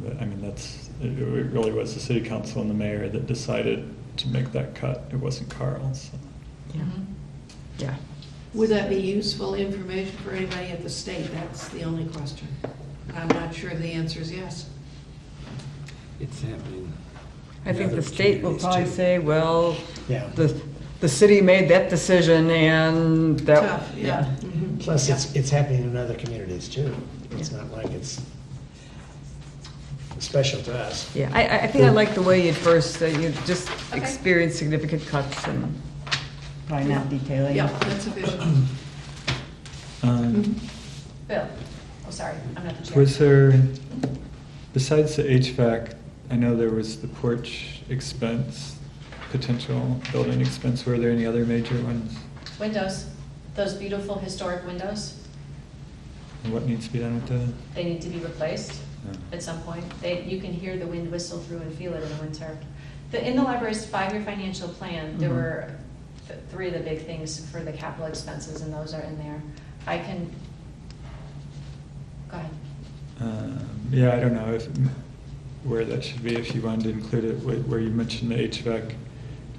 But I mean, it really was the city council and the mayor that decided to make that cut. It wasn't Carl, so. Yeah. Yeah. Would that be useful information for anybody at the state? That's the only question. I'm not sure the answer is yes. It's happening. I think in the other state will communities, probably too. say, well, Yeah. the city made that decision and that. Tough, yeah. Mhm. Plus, it's happening in other communities too. It's not like it's special to us. Yeah, I think I like the way you first, you just Okay. experienced significant cuts and probably not detailing. Yeah, that's sufficient. Bill? Oh, sorry, I'm not the chair. Was there, besides the HVAC, I know there was the porch expense, potential building expense, were there any other major ones? Windows, those beautiful historic windows, And what needs to be done with that? they need to be replaced Yeah. at some point. You can hear the wind whistle through and feel it in the winter. In the library's 5-year financial plan, there Mhm. were three of the big things for the capital expenses, and those are in there. Go ahead. Yeah, I don't know where that should be, if you wanted to include it, where you mentioned the HVAC, you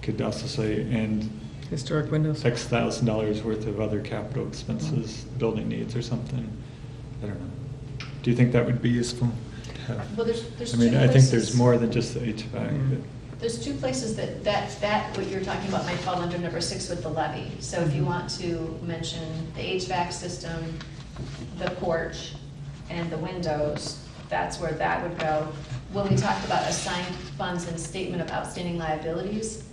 could also say, and Historic windows. X $1,000 worth of other capital expenses, building needs or something. I don't know. Do you think that would be useful to have? Well, there's I mean, two I think places. there's more than just the HVAC. but- There's two places that what you're talking about might fall under number 6 with the levy. So if you want to mention the HVAC system, the porch, and the windows, that's where that would go. When we talked about assigned funds and statement of outstanding liabilities,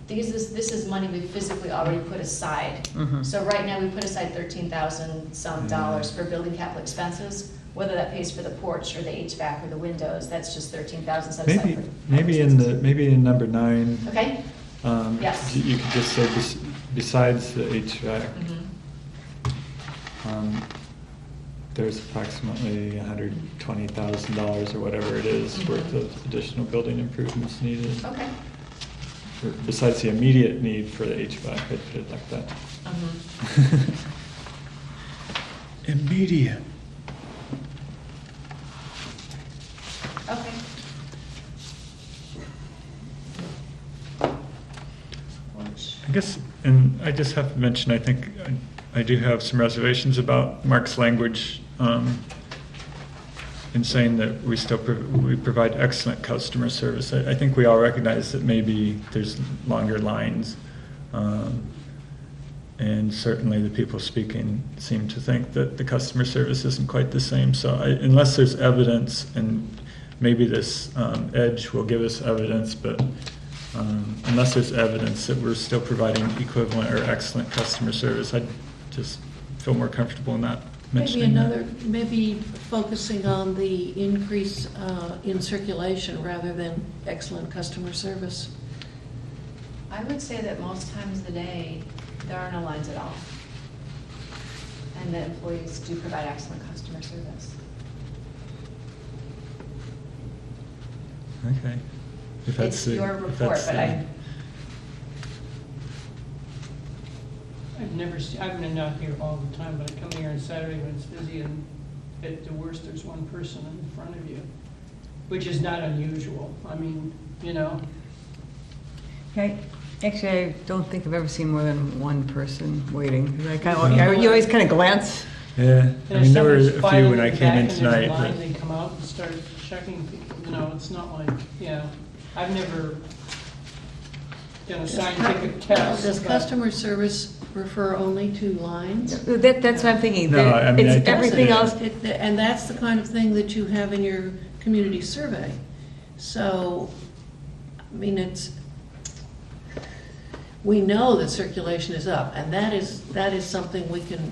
this is money we physically already put aside. Mhm. So right now, we put aside 13,000 some dollars for building capital expenses. Whether that pays for the porch or the HVAC or the windows, that's just 13,000 set aside for. Maybe in number 9. Okay? Yes. You could just say besides the HVAC, Mhm. there's approximately $120,000 or whatever it is worth of additional building improvements needed. Okay. Or besides the immediate need for the HVAC, I'd put it like that. Mhm. Immediate. Okay. I guess, and I just have to mention, I think I do have some reservations about Mark's language in saying that we provide excellent customer service. I think we all recognize that maybe there's longer lines, and certainly the people speaking seem to think that the customer service isn't quite the same. So unless there's evidence, and maybe this edge will give us evidence, but unless there's evidence that we're still providing equivalent or excellent customer service, I'd just feel more comfortable in that. Maybe focusing on the increase in circulation rather than excellent customer service. I would say that most times of the day, there are no lines at all. And that employees do provide excellent customer service. Okay. If that's It's your report, but I I've been not here all the time, but I come here on Saturday when it's busy, and at the worst, there's one person in front of you, which is not unusual. I mean, you know. Actually, I don't think I've ever seen more than one person waiting. I kind of, you always kind of glance. Yeah, I mean, there were a few when I came in Back tonight. and there's a line, but- they come out and start checking people, you know, it's not like, I've never done a scientific test. Does but- customer service refer only to lines? That's what I'm thinking. No, I mean, It's I- everything Yeah. else. And that's the kind of thing that you have in your community survey. So, I mean, we know that circulation is up, and that is something we can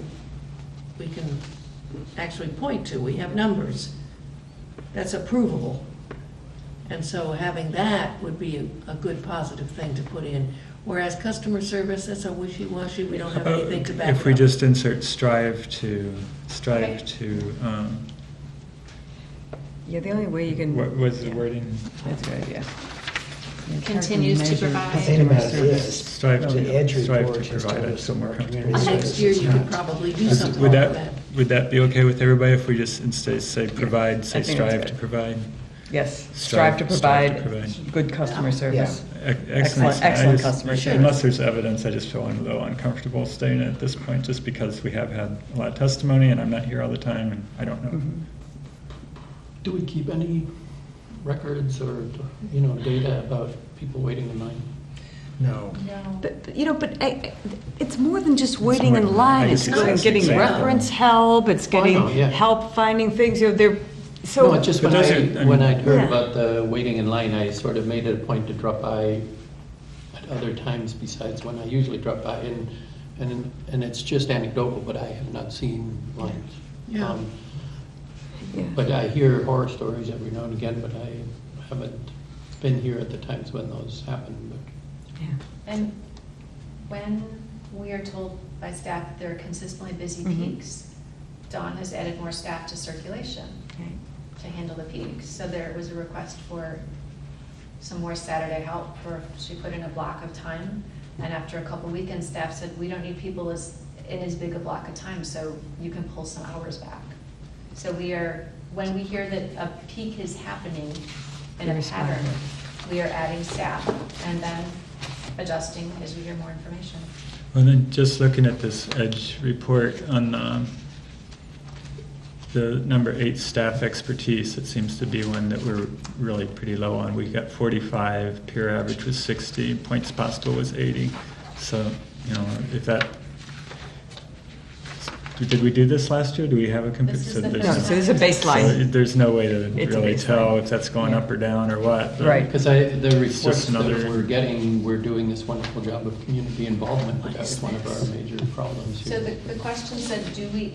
actually point to. We have numbers. That's approvable. And so having that would be a good positive thing to put in. Whereas customer service, that's a wishy-washy, we don't have anything to back it up. If we just insert strive to, Yeah, the only way you can. what was the wording? That's a good idea. Continues to provide. The thing about it is, Strive to, the Edge strive report to has provide told it us so more our comfortable. community Next year, services you could not- probably do something Would like that, that. would that be okay with everybody if we just instead say provide, say I think that's strive good. to provide? Yes, Strive strive to to provide provide. good customer service. Excellent. Excellent customer Unless service. there's evidence, I just feel a little uncomfortable stating it at this point, just because we have had a lot of testimony and I'm not here all the time and I don't know. Mhm. Do we keep any records or, data about people waiting in line? No. But it's more than just waiting more in than line. that. It's I guess it's getting exactly. reference help, it's Oh, I know, getting yeah. help finding things, they're, No, so. it's just But when those are- when I heard Yeah. about the waiting in line, I sort of made it a point to drop by at other times besides when I usually drop by, and it's just anecdotal, but I have not seen lines. Yeah. Yeah. But I hear horror stories every now and again, but I haven't been here at the times when those happen. But Yeah. And when we are told by staff that there are consistently busy Mhm. peaks, Dawn has added more staff to circulation to handle the peaks. So there was a request for some more Saturday help, she put in a block of time. And after a couple weekends, staff said, we don't need people in as big a block of time, so you can pull some hours back. So when we hear that a peak is happening in You're a pattern, responding. we are adding staff and then adjusting as we hear more information. And then just looking at this Edge report on the number 8 staff expertise, it seems to be one that we're really pretty low on. We got 45, peer average was 60, points possible was 80. So, if that, did we do this last year? Do we have a This is the No, so this is a baseline. So there's no way to It's a really baseline. tell if that's going Yeah. up or down or what. but- Right. because the It's reports just another- that we're getting, we're doing this wonderful job of community involvement, but that's one of our major problems So here. the question said,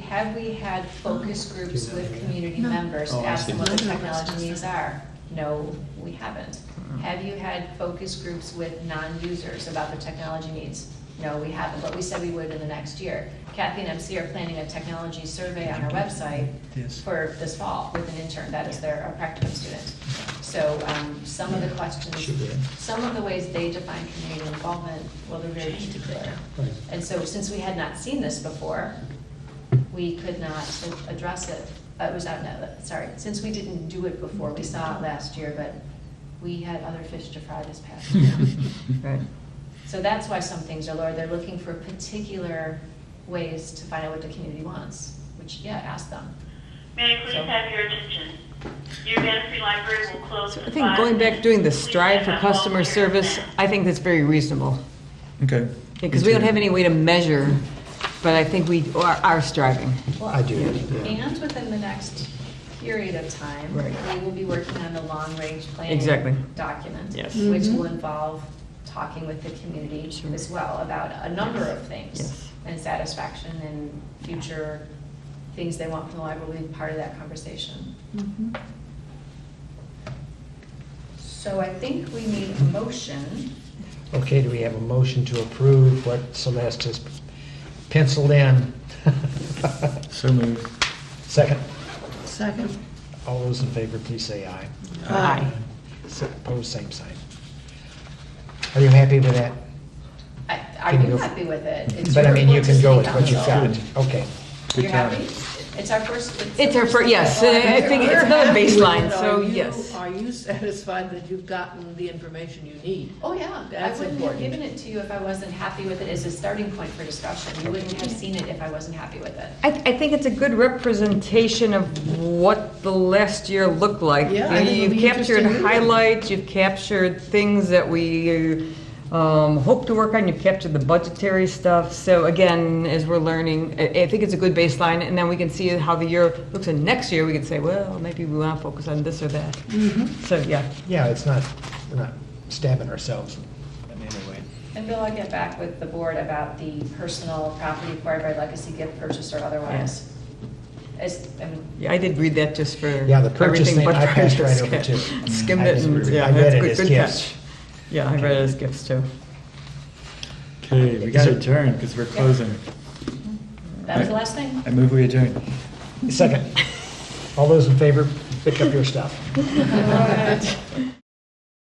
have we had focus groups with community members to Oh, I ask see. them what the None of us technology does needs that. are? No, we haven't. Have you had focus groups with non-users about their technology needs? No, we haven't, but we said we would in the next year. Kathy and MC are planning a technology survey on our website Yes. for this fall with an intern, that is our practicum student. So some of the questions, some of the ways they define community involvement, well, they're very particular. Right. And so since we had not seen this before, we could not address it. Since we didn't do it before, we saw it last year, but we had other fish to fry this past year. Right. So that's why some things are lower. They're looking for particular ways to find out what the community wants, which, ask them. May I please have your attention? Your Urbana Free Library will close So in I think 5 going back, minutes. doing the Please strive for have all customer your service, consent. I think that's very reasonable. Okay. Because we don't have any way to measure, but I think we are striving. I do. And within the next period of time, Right. we will be working on the long-range planning Exactly. document, Yes. which Mhm. will involve talking with the community Sure. as well about a number of things. Yes. And satisfaction and future things they want from the library will be part of that conversation. Mhm. So I think we need a motion. Okay, do we have a motion to approve what Celeste has penciled in? So moved. Second, Second. all those in favor, please say aye. Aye. Opposed, same sign. Are you happy with that? Are Can you go- happy with it? It's But I your mean, you report to can go with city what you've council. got. Okay. Good You're job. happy? It's our first. It's our first, yes, I think it's We're another happy with baseline, it. so Are you- yes. Are you satisfied that you've gotten the information you need? Oh, yeah. That's I wouldn't important. have given it to you if I wasn't happy with it as a starting point for discussion. You wouldn't have seen it if I wasn't happy with it. I think it's a good representation of what the last year looked like. Yeah, I think it'll You've be captured interesting reading. highlights, you've captured things that we hope to work on, you've captured the budgetary stuff. So again, as we're learning, I think it's a good baseline, and then we can see how the year looks. And next year, we can say, well, maybe we want to focus on this or that. So, yeah. Yeah, it's not, we're not stabbing ourselves in any way. And Bill, I'll get back with the board about the personal property acquired by legacy, gift purchase, or otherwise. I mean, Yeah, I did read that just for Yeah, the purchase everything thing, but I passed right Skimmed over too. Skimmed I it, just and, read it. yeah, I read that's it good, as good gifts. catch. Yeah, I read it as gifts too. Okay, we got to adjourn because we're closing. that was the last thing. I move we adjourn. Second. All those in favor, pick up your stuff. All right.